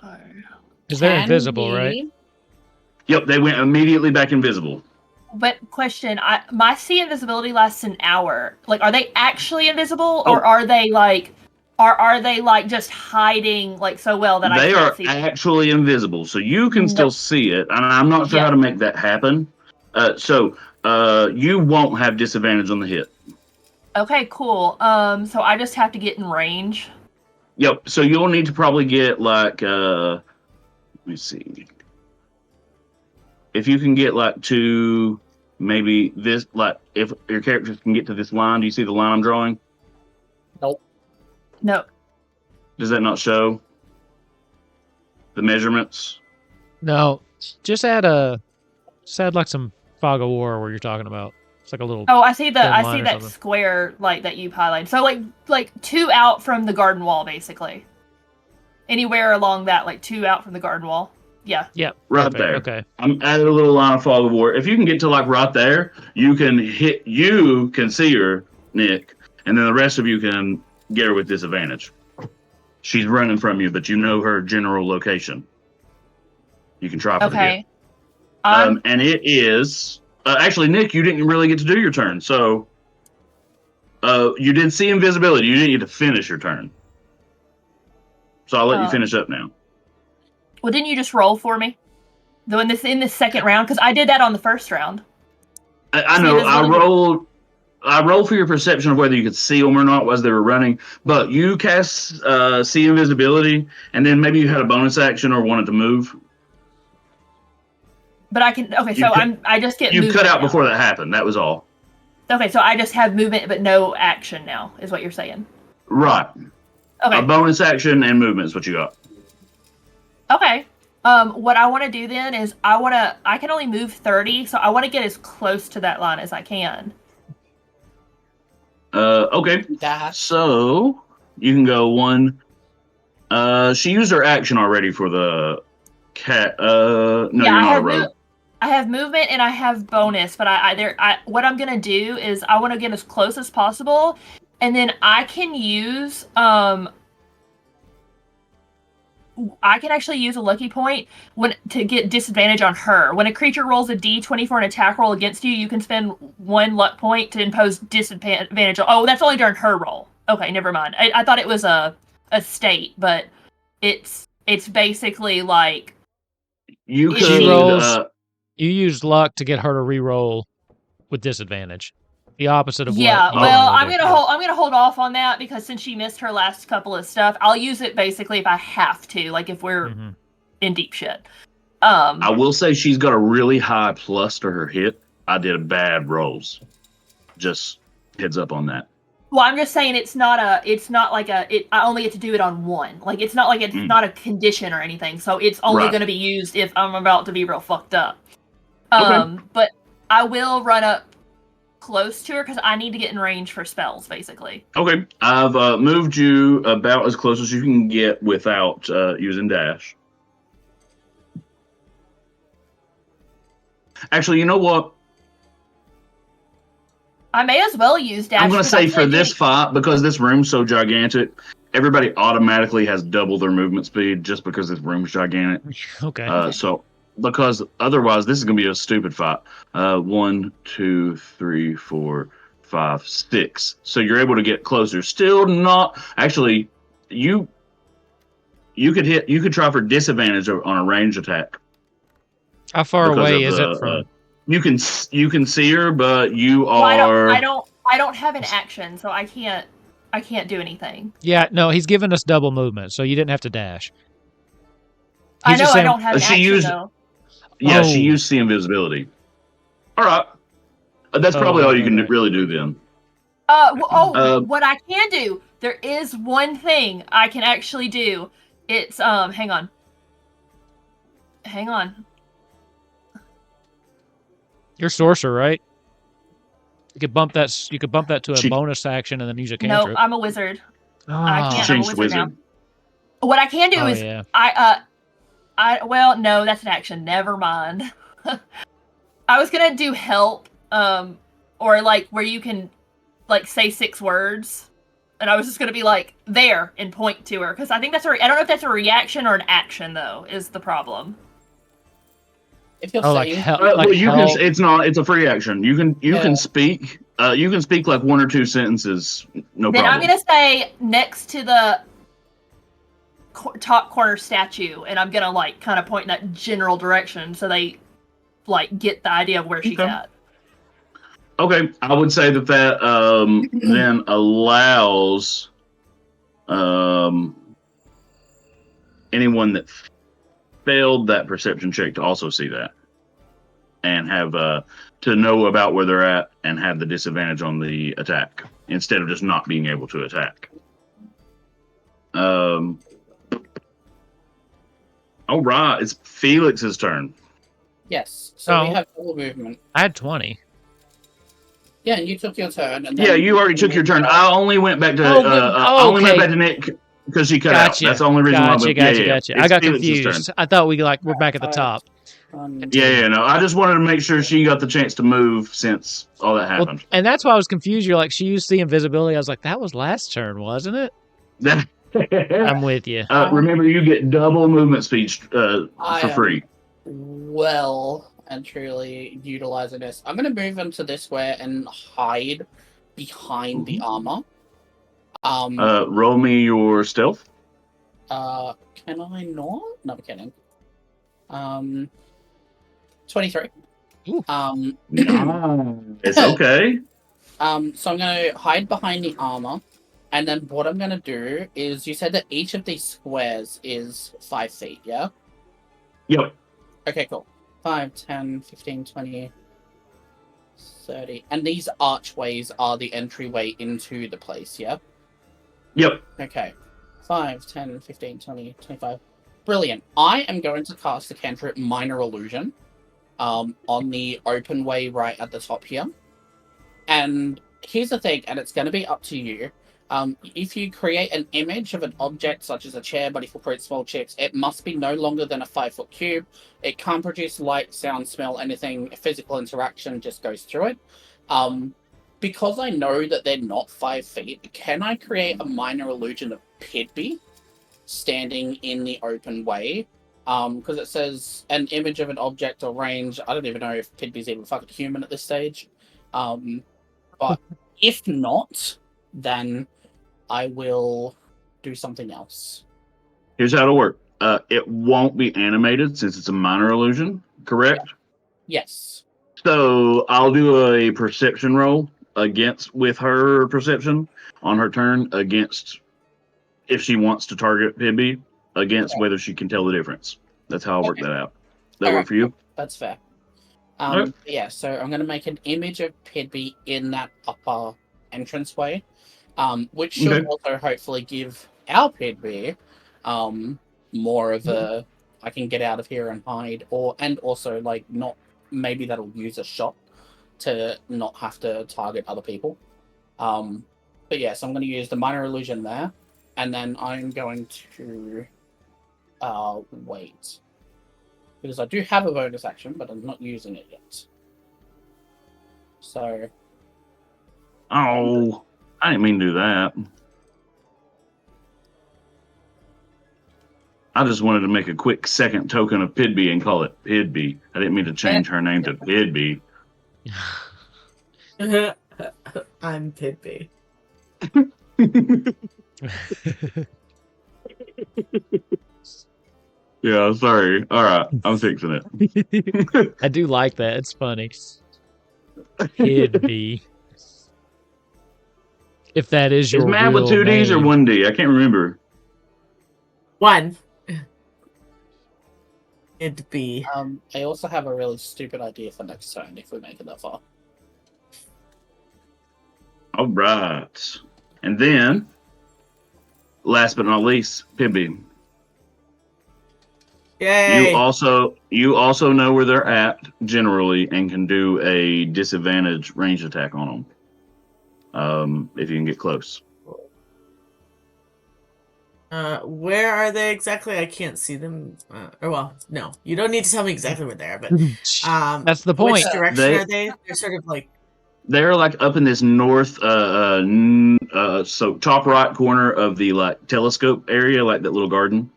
Because they're can invisible, right? we- Yep, they went immediately back invisible. But question, my see invisibility lasts an hour. Like, are they actually invisible, or are they like, are they like just hiding like so well that I They can't are see them? actually invisible, so you can still see it, and I'm not sure Yeah. how to make that happen. So you won't have disadvantage on the hit. Okay, cool. So I just have to get in range. Yep. So you'll need to probably get like let me see. If you can get like to maybe this, like if your characters can get to this line, do you see the line I'm drawing? Nope. No. Does that not show the measurements? No, just add like some fog of war where you're talking about. It's like a little. Oh, I see thin line that or something. square like that you've highlighted. So like 2 out from the garden wall, basically. Anywhere along that, like 2 out from the garden wall. Yeah. Yeah. Right perfect, there. Okay. I'm adding a little line of fog of war. If you can get to like right there, you can see her, Nick, and then the rest of you can get her with disadvantage. She's running from you, but you know her general location. You can try for the hit. Okay. And it is actually, Nick, you didn't really get to do your turn, so you did see invisibility. You didn't get to finish your turn, so I'll let you finish up now. Well, didn't you just roll for me? Though in this second round, because I did that on the first round. I know. I rolled for your perception of whether you could see them or not as they were running, but you cast see invisibility, and then maybe you had a bonus action or wanted to move. But I can. Okay, so I just get. You cut out now. before that happened. That was all. Okay, so I just have movement but no action now, is what you're saying. Right. Okay. A bonus action and movement is what you got. Okay. What I want to do then is I can only move 30, so I want to get as close to that line as I can. Okay. So you can go one. She used her action already for the cat. No, Yeah, you're not a rogue. I have movement and I have bonus, but what I'm gonna do is I want to get as close as possible, and then I can use I can actually use a lucky point to get disadvantage on her. When a creature rolls a d20 for an attack roll against you, you can spend 1 luck point to impose disadvantage. Oh, that's only during her roll. Okay, never mind. I thought it was a state, but it's basically like you She could. rolls. You use luck to get her to re-roll with disadvantage. The opposite of yeah. what. Well, I'm gonna hold off on that because since she missed her last couple of stuff, I'll use it basically if I have to, like if we're in deep shit. I will say she's got a really high plus to her hit. I did bad rolls. Just heads up on that. Well, I'm just saying it's not like I only get to do it on one. Like it's not like it's not a condition or anything. So it's only going to be used if I'm about to be real fucked up. But I will run up close to her because I need to get in range for spells, basically. Okay, I've moved you about as close as you can get without using dash. Actually, you know what? I may as well use dash. I'm going to say for this fight, because this room's so gigantic, everybody automatically has double their movement speed just because this room's gigantic. Okay. So, because otherwise this is going to be a stupid fight. 1, 2, 3, 4, 5, 6. So you're able to get closer. Still not actually. You could hit. You could try for disadvantage on a range attack. How far because away of is the, it from? you can see her, but you Well, are. I don't have an action, so I can't do anything. Yeah, no, he's given us double movement, so you didn't have to dash. I He's know just I saying, don't have an She action used- though. Yeah, Oh. she used the invisibility. All right, that's probably all you can really do then. What I can do, there is one thing I can actually do. It's hang on. You're sorcerer, right? You could bump that. You could bump that to a She- bonus action and then use a No, cantrip. I'm a wizard. Ah. I can't. She I'm a changed wizard now. wizard. What I can do Oh, is yeah. well, no, that's an action. Never mind. I was gonna do help, or like where you can like say 6 words, and I was just gonna be like there and point to her because I think that's I don't know if that's a reaction or an action though. Is the problem? If you're Oh, like saying help. Well, you help. can. It's not. It's a free action. You can Yeah. speak. You can speak like 1 or 2 sentences. No Then problem. I'm gonna say next to the top corner statue, and I'm gonna like kind of point in that general direction so they like get the idea of where she's Okay. at. Okay, I would say that then allows anyone that failed that perception check to also see that and have to know about where they're at and have the disadvantage on the attack instead of just not being able to attack. All right, it's Felix's turn. yes, so we Oh. have double movement. I had 20. Yeah, and you took your turn. And Yeah, then you already took your turn. I only went back to Oh, I only went okay. back to Nick because she cut out. Gotcha. That's the only reason why I went. Gotcha. Yeah. I It's got Felix's confused. turn. I thought we're back at the top. Yeah, no. I just wanted to make sure she got the chance to move since all that Well, happened. and that's why I was confused. You're like, she used the invisibility. I was like, that was last turn, wasn't it? I'm with you. Remember, you get double movement speed for free. Well and truly utilizing this. I'm going to move into this square and hide behind the armor. Roll me your stealth. Can I not? No, I'm kidding. 23. Ooh. It's okay. So I'm going to hide behind the armor. And then what I'm going to do is, you said that each of these squares is 5 feet, yeah? Yep. Okay, cool. 5, 10, 15, 20, 30. And these archways are the entryway into the place, yeah? Yep. Okay. 5, 10, 15, 20, 25. Brilliant. I am going to cast a cantrip Minor Illusion on the open way right at the top here. And here's the thing, and it's going to be up to you. If you create an image of an object such as a chair, buddy for fruit, small chips, it must be no longer than a 5-foot cube. It can't produce light, sound, smell, anything. Physical interaction just goes through it. Because I know that they're not 5 feet, can I create a minor illusion of Pidby standing in the open way? Because it says an image of an object or range. I don't even know if Pidby's even fucking human at this stage. But if not, then I will do something else. Here's how it'll work. It won't be animated since it's a minor illusion, correct? Yes. So I'll do a perception roll with her perception on her turn against if she wants to target Pibby against whether she can tell the difference. That's how I'll work that out. That work for you? That's fair. Okay. Yeah, so I'm going to make an image of Pidby in that upper entranceway, which should also hopefully give our Pidby more of a I can get out of here and hide, and also like not maybe that'll use a shot to not have to target other people. But yeah, so I'm going to use the minor illusion there, and then I'm going to wait. Because I do have a bonus action, but I'm not using it yet. So... Oh, I didn't mean to do that. I just wanted to make a quick second token of Pidby and call it Pidby. I didn't mean to change her name to Pidby. I'm Pidby. Yeah, sorry. All right, I'm fixing it. I do like that. It's funny. It'd be. If that is Is your Matt with real 2Ds or name. 1D? I can't remember. One. It'd be. I also have a really stupid idea for next turn if we make it that far. All right. And then, last but not least, Pibby. Yay! You also know where they're at generally and can do a disadvantage range attack on them. If you can get close. Where are they exactly? I can't see them. No, you don't need to tell me exactly where they are. But That's the point. Which direction are they? They're sort of like. They're like up in this north, so top right corner of the like telescope area, like that little garden.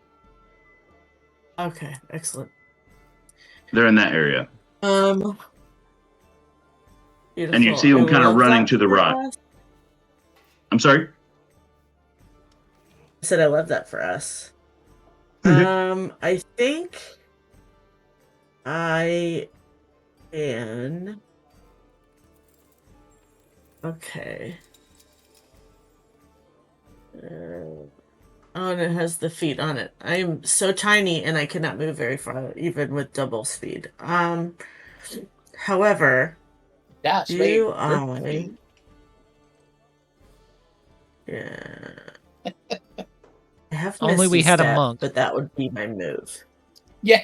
Okay, excellent. They're in that area. Beautiful. And you see them I kind of love running that to the for right. us. I'm sorry? I said I love that for us. I think I can. Okay. Oh, and it has the feet on it. I'm so tiny and I cannot move very far, even with double speed. However, Yeah, do I? Yeah. I have Only we Misty had a Step, monk. but that would be my move. Yeah.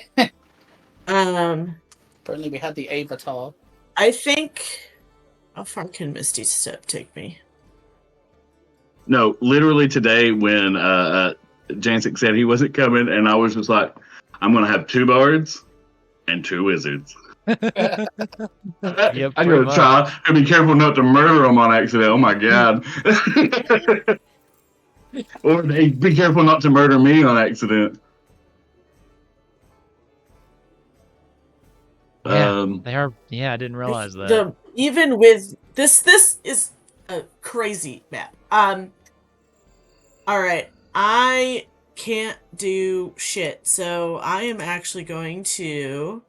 Apparently we had the avatar. I think. How far can Misty Step take me? No, literally today when Jannsik said he wasn't coming, and I was just like, I'm going to have 2 bards and 2 wizards. Yep, I'm pretty going to much. try and be careful not to murder them on accident. Oh my God. Or they be careful not to murder me on accident. Yeah, they are. Yeah, I didn't realize that. Even with this is a crazy map. All right, I can't do shit, so I am actually going to.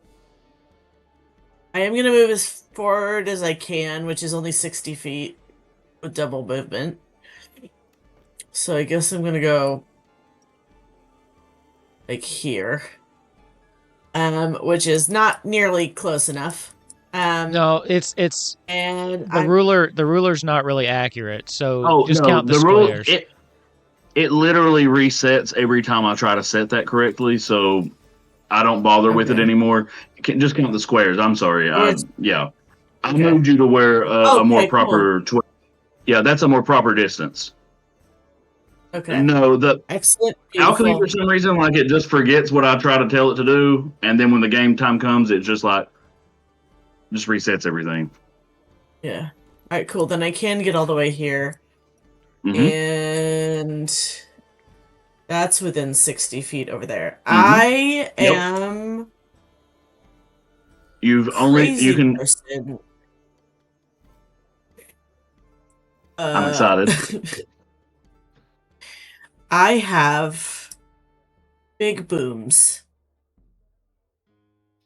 I am gonna move as forward as I can, which is only 60 feet with double movement. So I guess I'm gonna go like here, which is not nearly close enough. No, it's And the ruler. The ruler's not really accurate, so just no, count the rule squares. it literally resets every time I try to set that correctly, so I don't bother with it Okay. anymore. Just count the squares. I'm sorry. I Okay. moved you to where a more Okay, proper. Yeah, that's a more proper distance. Okay. No, the Excellent. alchemy Beautiful. for some reason, like it just forgets what I try to tell it to do, and then when the game time comes, it just resets everything. Yeah. All right, cool. Then I can get all the way here. Mm-hmm. And that's within 60 feet over there. Mhm. I Yep. am You crazy can. person. I'm excited. I have big booms.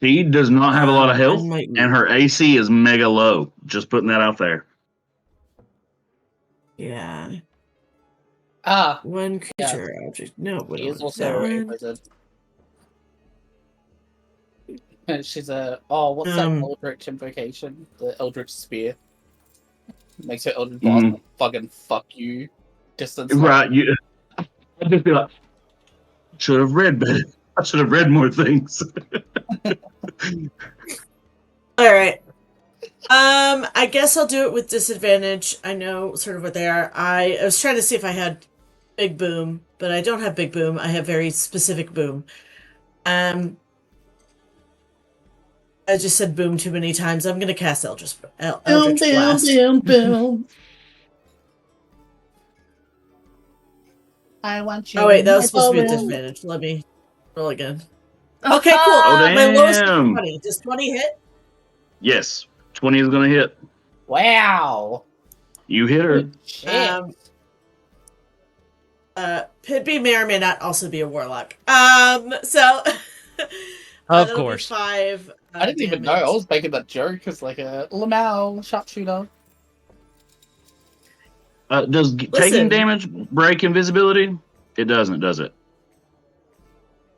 She does not have a lot of health, and her AC is mega low. Just putting that out there. Yeah. One creature object. No, he is also a wizard. She's a what's that Eldritch invocation? The Eldritch Spear. Makes her Eldritch Blast fucking fuck you. Distance. Right, I'd just be like, should have read better. I should have read more things. Alright. I guess I'll do it with disadvantage. I know sort of what they are. I was trying to see if I had big boom, but I don't have big boom. I have very specific boom. I just said boom too many times. I'm gonna cast Eldritch Blast. I want you. Oh wait, that was supposed to be a disadvantage. Let me roll again. Okay, cool. Oh, My lowest is damn. 20. Does 20 hit? Yes, 20 is going to hit. Wow. You hit her. Good shit. Pidby may or may not also be a warlock. So Of that'll course. be 5. I didn't even know. I was making that joke as like a Lamau sharpshooter. Does taking damage break invisibility? It doesn't, does it?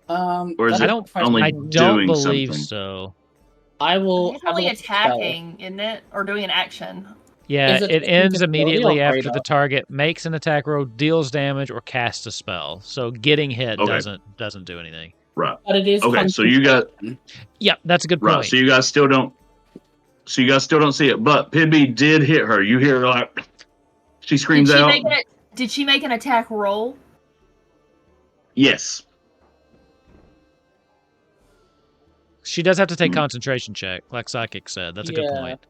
Or is that's it I don't. only I doing don't believe something? so. I will. He's have a only look at the spell. attacking, isn't it? Or doing an action. Yeah, Is it it ends invisibility immediately or after greater? the target makes an attack roll, deals damage, or casts a spell. So getting hit Okay. doesn't do anything. Right. But it is. Okay, so you got Yeah, that's a good right. point. So you guys still don't. So you guys still don't see it, but Pidby did hit her. You hear her like she screams out. Did she make an attack roll? Yes. She does have to take concentration check, like Psychic said. That's a good point.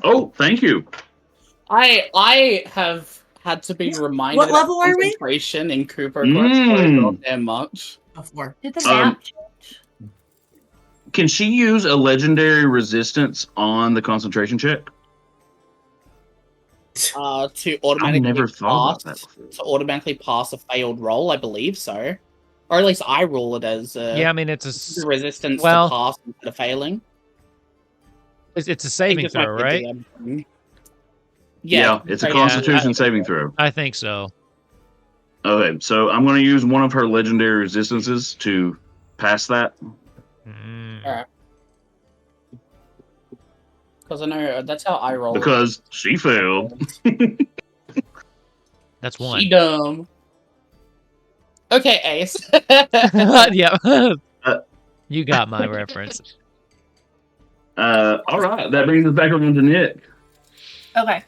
Oh, thank you. I have had to be reminded. What level are we? Concentration in Cooper goddamn much. A 4. Did the map change? Can she use a legendary resistance on the concentration check? To automatically never thought about pass that before. to automatically pass a failed roll, I believe so. Or at least I rule it as Yeah, I mean it's the a resistance well- to pass instead of failing. it's a saving Just my throw, right? DM. Yeah, it's a right, Constitution saving throw. I think so. Okay, so I'm going to use one of her legendary resistances to pass that. Alright. Because I know that's how I roll. Because she failed. That's one. She dumb. Okay, Ace. Yeah. You got my reference. All right, that brings us back around to Nick. Okay.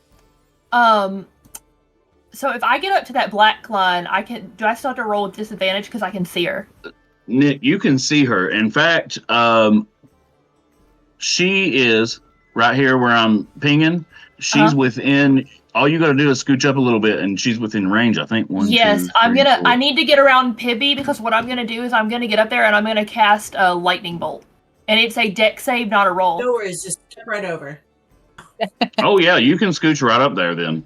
So if I get up to that black line, do I still have to roll with disadvantage because I can see her? Nick, you can see her. In fact, she is right here where I'm pinging. She's within. All you got to do is scooch up a little bit, and she's within range. I think one. Yes, 2, I'm 3, gonna. 4. I need to get around Pibby because what I'm gonna do is I'm gonna get up there and I'm gonna cast a lightning bolt, and it's a deck save, not a roll. No worries, just step right over. Oh yeah, you can scooch right up there then.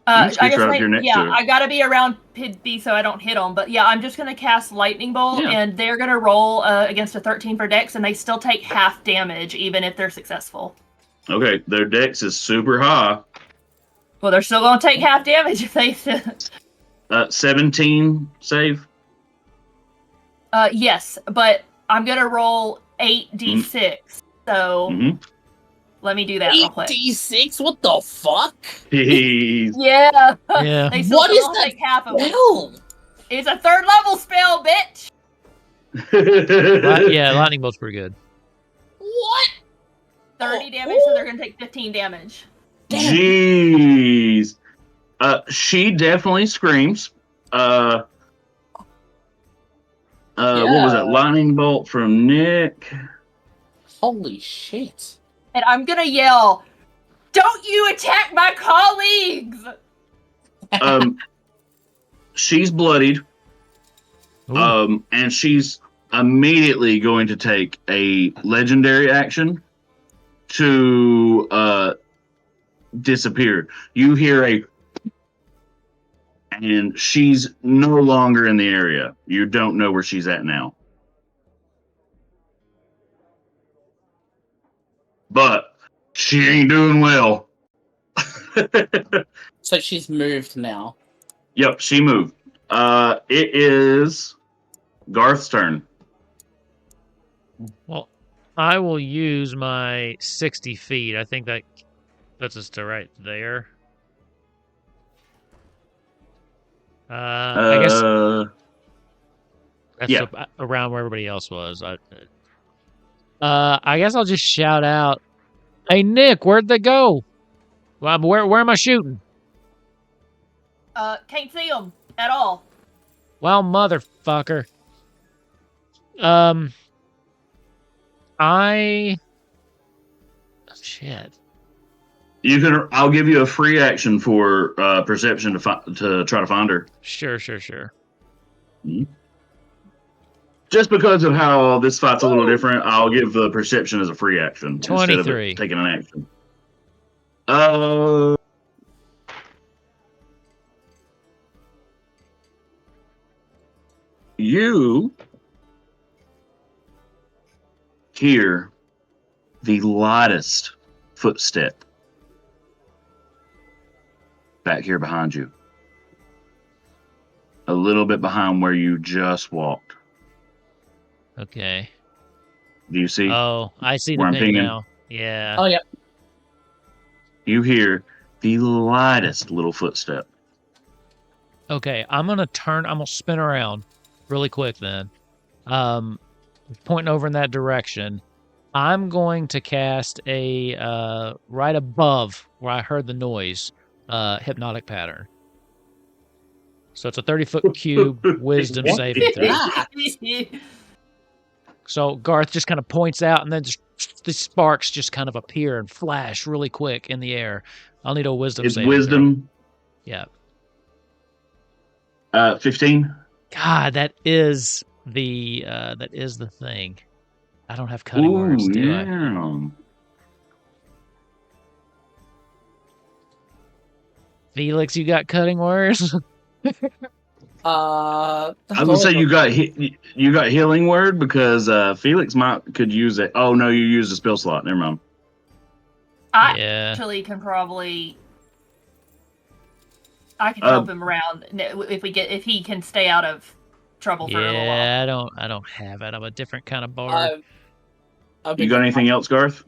I scooch right up here next to her. I gotta be around Pibby so I don't hit them. But yeah, I'm just gonna cast lightning bolt, Yeah. and they're gonna roll against a 13 for dex, and they still take half damage even if they're successful. Okay, their dex is super high. Well, they're still gonna take half damage if they. 17 save. Yes, but I'm gonna roll 8d6. So let me do that real quick. 8d6? What the fuck? Jeez. Yeah. Yeah. They still What is don't that take half of it. spell? It's a 3rd level spell, bitch. Yeah, lightning bolt's pretty good. What? 30 damage, so they're gonna take 15 damage. Jeez. She definitely screams. What was that? Lightning bolt from Nick. Holy shit. And I'm gonna yell, "Don't you attack my colleagues!" She's bloodied. Ooh. And she's immediately going to take a legendary action to disappear. You hear and she's no longer in the area. You don't know where she's at now. But she ain't doing well. So she's moved now. Yep, she moved. It is Garth's turn. Well, I will use my 60 feet. I think that puts us to right there. I guess that's around where everybody else was. I guess I'll just shout out, "Hey Nick, where'd they go? Well, where am I shooting?" Can't see them at all. Well, motherfucker. Shit. I'll give you a free action for perception to try to find her. Sure. Just because of how this fight's a little different, I'll give the perception as a free action 23. instead of taking an action. you hear the lightest footstep back here behind you. A little bit behind where you just walked. Okay. Do you see Oh, I see the where I'm ping pinging? now. Yeah. Oh, yeah. You hear the lightest little footstep. Okay, I'm gonna spin around really quick then. Pointing over in that direction. I'm going to cast a right above where I heard the noise, hypnotic pattern. So it's a 30-foot cube wisdom What saving is throw. that? So Garth just kind of points out, and then just the sparks just kind of appear and flash really quick in the air. I'll need a wisdom It's saving wisdom. throw. Yeah. 15. God, that is the thing. I don't have cutting words, Ooh, do I? yeah. Felix, you got cutting words? I was gonna say you got healing word because Felix could use it. Oh no, you used a spell slot. Never mind. I Yeah. actually can probably. I can help him around if he can stay out of trouble for a little while. Yeah, I don't have it. I'm a different kind of bard. You got anything else, Garth?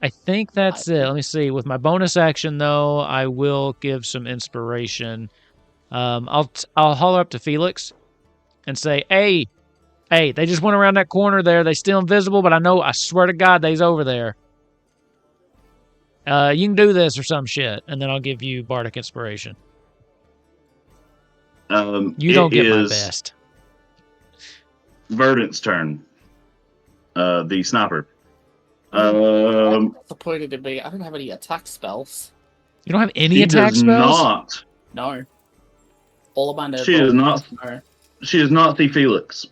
I think that's it. Let me see. With my bonus action, though, I will give some inspiration. I'll holler up to Felix and say, "Hey, they just went around that corner there. They still invisible, but I swear to God, they's over there. You can do this or some shit." And then I'll give you bardic inspiration. You don't get my best. Verdant's turn. The sniper. I'm disappointed in me. I don't have any attack spells. You don't have any attack spells? Not. No. All of mine are. She is not. No. She is not the Felix.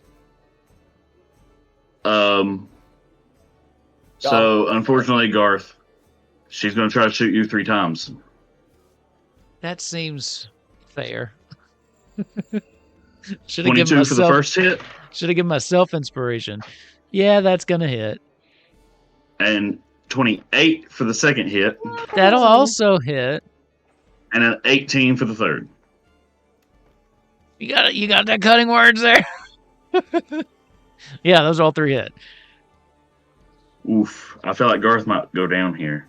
So unfortunately, Garth, she's going to try to shoot you 3 times. That seems fair. Should 22 for the first hit. Should have given myself inspiration. Yeah, that's gonna hit. And 28 for the second hit. That'll also hit. And an 18 for the third. You got that cutting words there? Yeah, those are all 3 hit. Oof. I feel like Garth might go down here.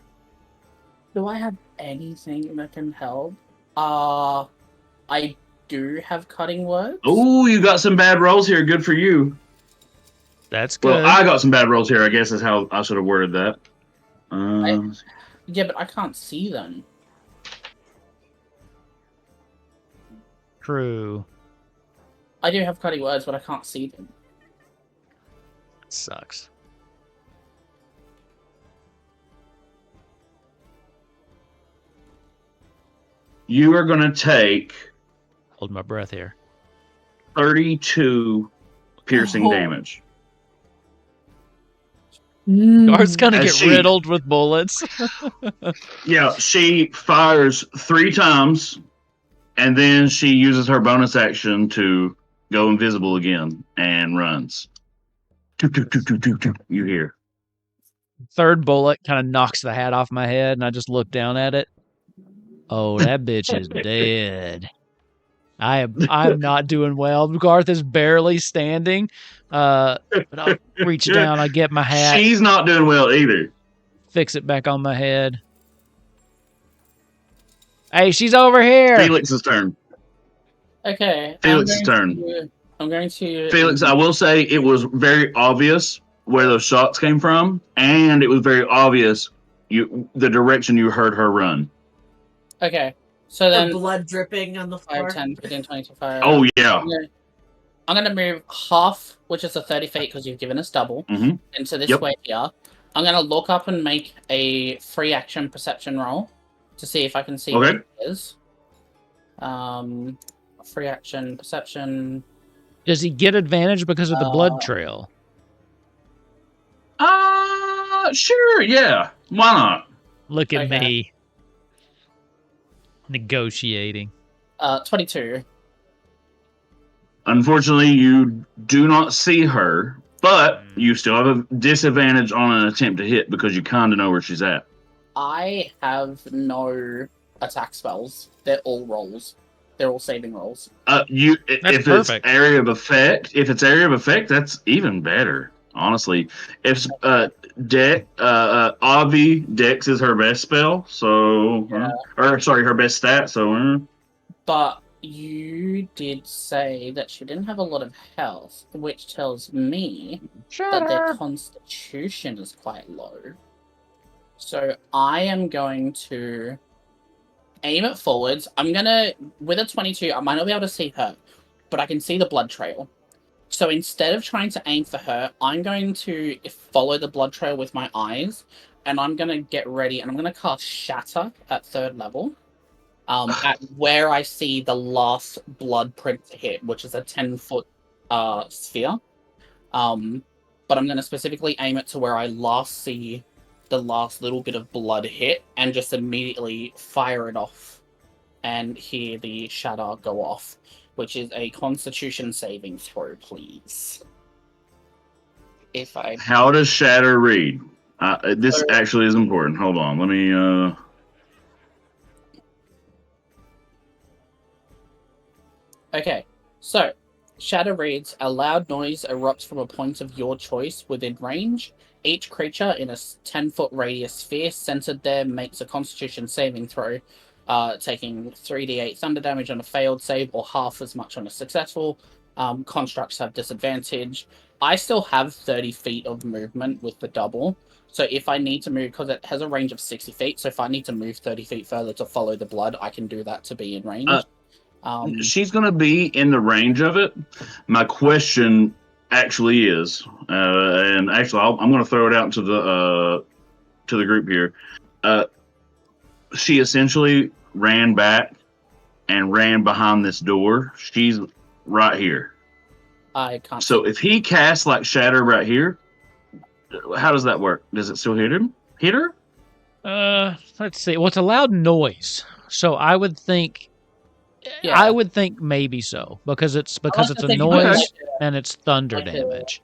Do I have anything that can help? I do have cutting words. Oh, you got some bad rolls here. Good for you. That's good. Well, I got some bad rolls here. I guess is how I should have worded that. Yeah, but I can't see them. True. I do have cutting words, but I can't see them. Sucks. You are going to take... Hold my breath here. 32 piercing damage. Garth's gonna get riddled with bullets. Yeah, she fires 3 times, and then she uses her bonus action to go invisible again and runs. You hear. Third bullet kind of knocks the hat off my head, and I just look down at it. Oh, that bitch is dead. I'm not doing well. Garth is barely standing. But I'll reach down, I get my hat. She's not doing well either. Fix it back on my head. Hey, she's over here. Felix's turn. Okay. Felix's turn. I'm going to... Felix, I will say it was very obvious where those shots came from, and it was very obvious the direction you heard her run. Okay. So then... The blood dripping on the floor. 5, 10, 15, 20, 25. Oh, yeah. I'm going to move half, which is the 30 feet because you've given us double, into this way here. I'm going to look up and make a free action perception roll to see if I can see what it is. Free action perception. Does he get advantage because of the blood trail? Sure, yeah. Why not? Look at me. Negotiating. 22. Unfortunately, you do not see her, but you still have a disadvantage on an attempt to hit because you kind of know where she's at. I have no attack spells. They're all rolls. They're all saving rolls. If perfect. it's area of effect, that's even better. Honestly, if Avi Dex is her best spell, so or sorry, her best stat. So, But you did say that she didn't have a lot of health, which tells me that their constitution is quite low. So I am going to aim it forwards. I'm gonna, with a 22, I might not be able to see her, but I can see the blood trail. So instead of trying to aim for her, I'm going to follow the blood trail with my eyes, and I'm going to get ready, and I'm going to cast Shatter at 3rd level, at where I see the last blood print to hit, which is a 10-foot sphere. But I'm going to specifically aim it to where I last see the last little bit of blood hit, and just immediately fire it off, and hear the Shatter go off. Which is a Constitution saving throw, please. How does Shatter read? This actually is important. Hold on, let me. Okay, so Shatter reads: a loud noise erupts from a point of your choice within range. Each creature in a 10-foot radius sphere centered there makes a Constitution saving throw. Taking 3d8 thunder damage on a failed save or half as much on a successful. Constructs have disadvantage. I still have 30 feet of movement with the double. So if I need to move, because it has a range of 60 feet, so if I need to move 30 feet further to follow the blood, I can do that to be in range. She's going to be in the range of it. My question actually is, and actually I'm going to throw it out to the group here. She essentially ran back and ran behind this door. She's right here. I can't. So if he casts like Shatter right here, how does that work? Does it still hit him? Hit her? Let's see. Well, it's a loud noise, so I would think. Yeah. I would think maybe so because it's a noise and it's thunder damage.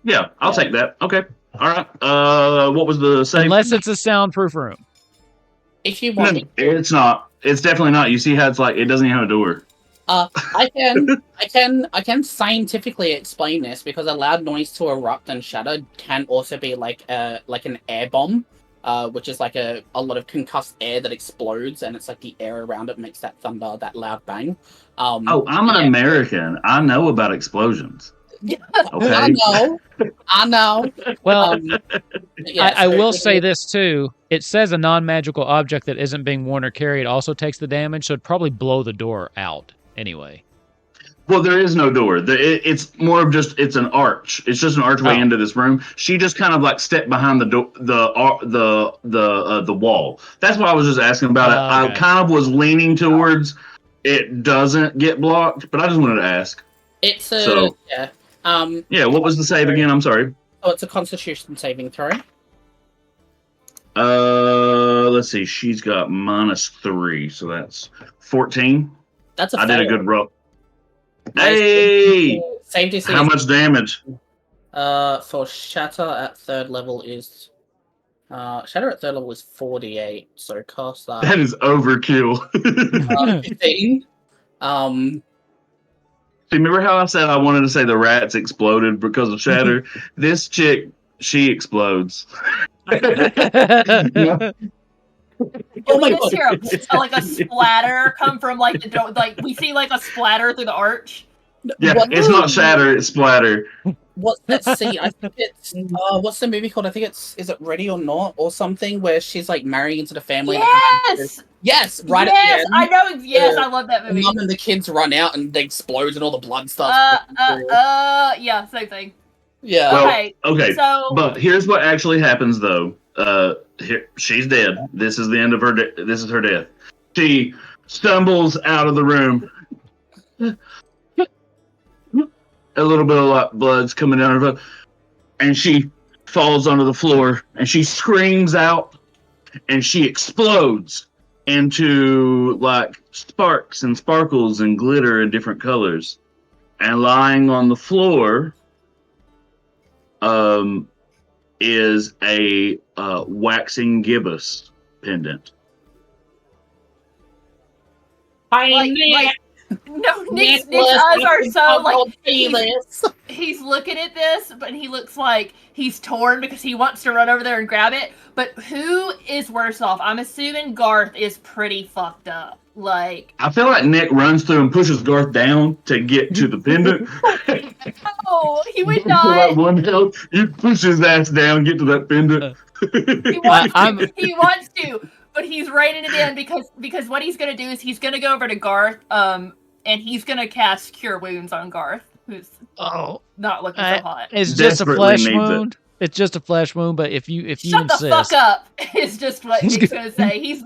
Yeah, I'll take that. Okay. All right. What was the save? Unless it's a soundproof room. If you want, it's not. It's definitely not. You see how it's like it doesn't even have a door. I can scientifically explain this because a loud noise to erupt and shatter can also be like an air bomb, which is like a lot of concussed air that explodes, and it's like the air around it makes that thunder, that loud bang. I'm an American. I know about explosions. Okay. I know. Well, I will say this too. It says a non-magical object that isn't being worn or carried also takes the damage, so it'd probably blow the door out anyway. Well, there is no door. It's more of it's an arch. It's just an archway into this room. She just kind of like stepped behind the wall. That's why I was just asking about it. Okay. I kind of was leaning towards it doesn't get blocked, but I just wanted to ask. It's yeah. What was the save again? I'm sorry. Oh, it's a Constitution saving throw. Let's see. She's got -3, so that's 14. That's a I fail. did a good roll. Hey! Save DC. How much damage? For Shatter at 3rd level is... Shatter at 3rd level is 48, so cast that. That is overkill. 15. See, remember how I said I wanted to say the rats exploded because of Shatter? This chick, she explodes. Yeah. Oh my God. Hear like a splatter come from like the door, like we see like a splatter through the arch. Yeah, it's not Shatter, it's splatter. What's that scene? I think it's what's the movie called? I think is it Ready or Not or something where she's like marrying into the family. Yes, yes, right. Yes, I know. Yes, I love that movie. The mom and the kids run out and they explode and all the blood stuff. Yeah, same thing. Yeah. Well, okay. So, but here's what actually happens though. Here, she's dead. This is the end of her. This is her death. She stumbles out of the room. A little bit of blood's coming down her, and she falls onto the floor, and she screams out, and she explodes into like sparks and sparkles and glitter in different colors. And lying on the floor is a waxing gibbous pendant. Like, no, Nick's eyes are so like he's looking at this, but he looks like he's torn because he wants to run over there and grab it. But who is worse off? I'm assuming Garth is pretty fucked up. Like, I feel like Nick runs through and pushes Garth down to get to the pendant. oh, he would To not. that one health, you push his ass down, get to that pendant. He wants to, but he's reining it in because what he's gonna do is he's gonna go over to Garth, and he's gonna cast Cure Wounds on Garth, who's not looking so hot. It's just a flesh wound. It's just a flesh wound, but if you Shut insist, the fuck up is just what Nick's gonna say. He's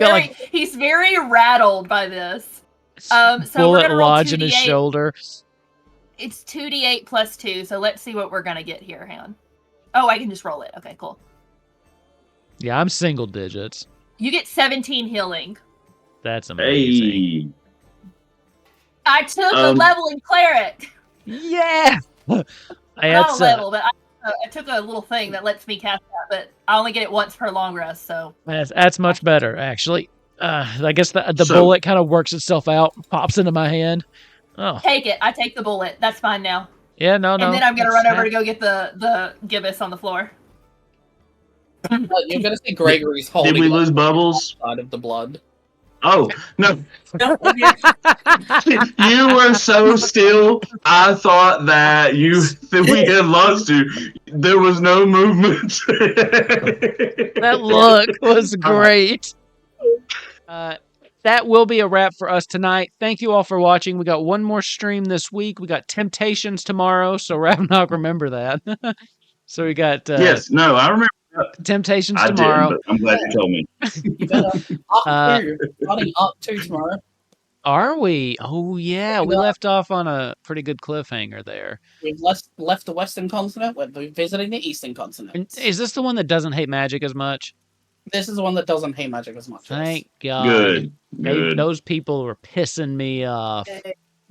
very rattled by this. So bullet we're gonna roll lodge in his shoulder. It's 2d8 plus 2, so let's see what we're gonna get here. Hang on. Oh, I can just roll it. Okay, cool. Yeah, I'm single digits. You get 17 healing. That's amazing. Hey. I took a leveling cleric. Yeah. Not a level, but I took a little thing that lets me cast that, but I only get it once per long rest. So that's much better, actually. I guess the bullet kind of works itself out, pops into my hand. Oh, take it. I take the bullet. That's fine now. Yeah, no. And then I'm gonna run over to go get the gibbous on the floor. You're gonna see Gregory's holding. Did we lose Bubbles? Out of the blood. Oh no! You were so still. I thought that we had lost you. There was no movement. That look was great. That will be a wrap for us tonight. Thank you all for watching. We got one more stream this week. We got Temptations tomorrow, so Ravnock, remember that. So we got yes, no, I remember. Temptations tomorrow. Didn't, but I'm glad you told me. You better running up to tomorrow. Are we? Oh yeah, we left off on a pretty good cliffhanger there. We've left the Western continent. We're visiting the Eastern continent. Is this the one that doesn't hate magic as much? This is the one that doesn't hate magic as much. Thank God. Good. Those people were pissing me off.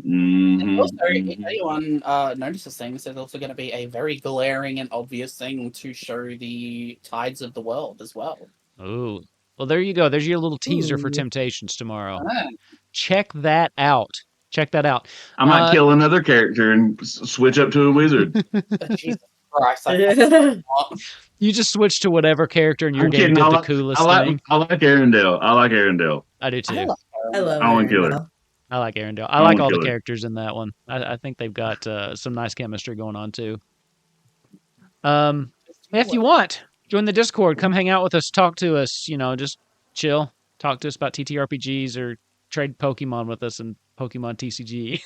Mm-hmm. And also, if anyone notices things, there's also going to be a very glaring and obvious thing to show the tides of the world as well. Ooh. Well, there you go. There's your little teaser for Temptations tomorrow. Ah. Check that out. I might kill another character and switch up to a wizard. Jesus Christ. You just switch to whatever character in your game did the coolest thing. I like Arendelle. I do too. I love Arendelle. I like Arendelle. I like all the characters in that one. I think they've got some nice chemistry going on too. If you want, join the Discord. Come hang out with us. Talk to us. Just chill. Talk to us about TTRPGs or trade Pokemon with us and Pokemon TCG.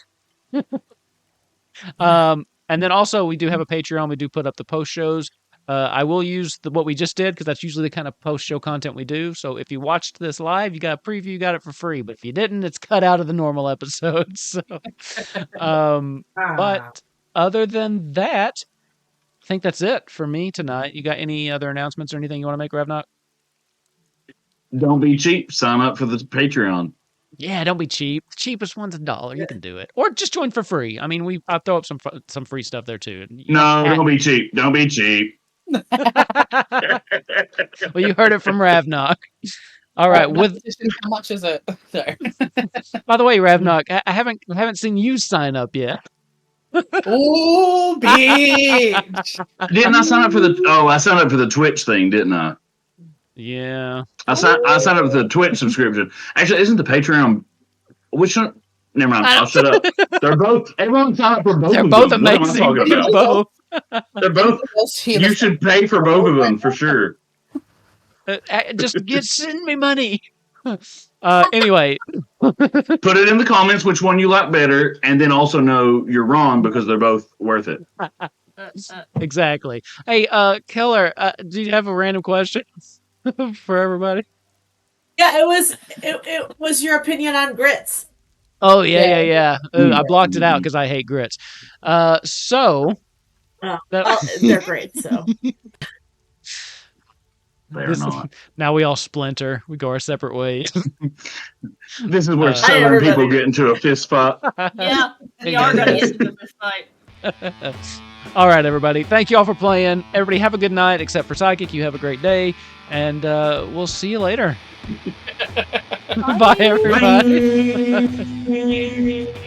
And then also we do have a Patreon. We do put up the post shows. I will use what we just did because that's usually the kind of post-show content we do. So if you watched this live, you got a preview, you got it for free. But if you didn't, it's cut out of the normal episodes. So, but other than that, I think that's it for me tonight. You got any other announcements or anything you want to make, Ravnock? Don't be cheap. Sign up for the Patreon. Yeah, don't be cheap. The cheapest one's $1. You can do it, or just join for free. I mean, I'll throw up some free stuff there too. Don't be cheap. Don't be cheap. Well, you heard it from Ravnock. All right. How much is it? By the way, Ravnock, I haven't seen you sign up yet. Oh, bitch! Didn't I sign up for the? Oh, I signed up for the Twitch thing, didn't I? Yeah. I signed up for the Twitch subscription. Actually, isn't the Patreon? Which one? Never mind. I'll shut up. They're both. Everyone signed up for both. They're of both them. amazing. What am I talking about? They're both. You should pay for both of them for sure. Just send me money. Anyway, put it in the comments which one you like better, and then also know you're wrong because they're both worth it. Exactly. Hey, Keller, do you have a random question for everybody? Yeah, it was your opinion on grits. Oh yeah. I blocked it out because I hate grits. They're great. So They are not. Now we all splinter. We go our separate ways. This is where Hi, Southern people everybody. get into a fist fight. Yeah, we are going to get into this fight. All right, everybody. Thank you all for playing. Everybody have a good night, except for Psychic. You have a great day, and we'll see you later. Bye, everybody. Bye.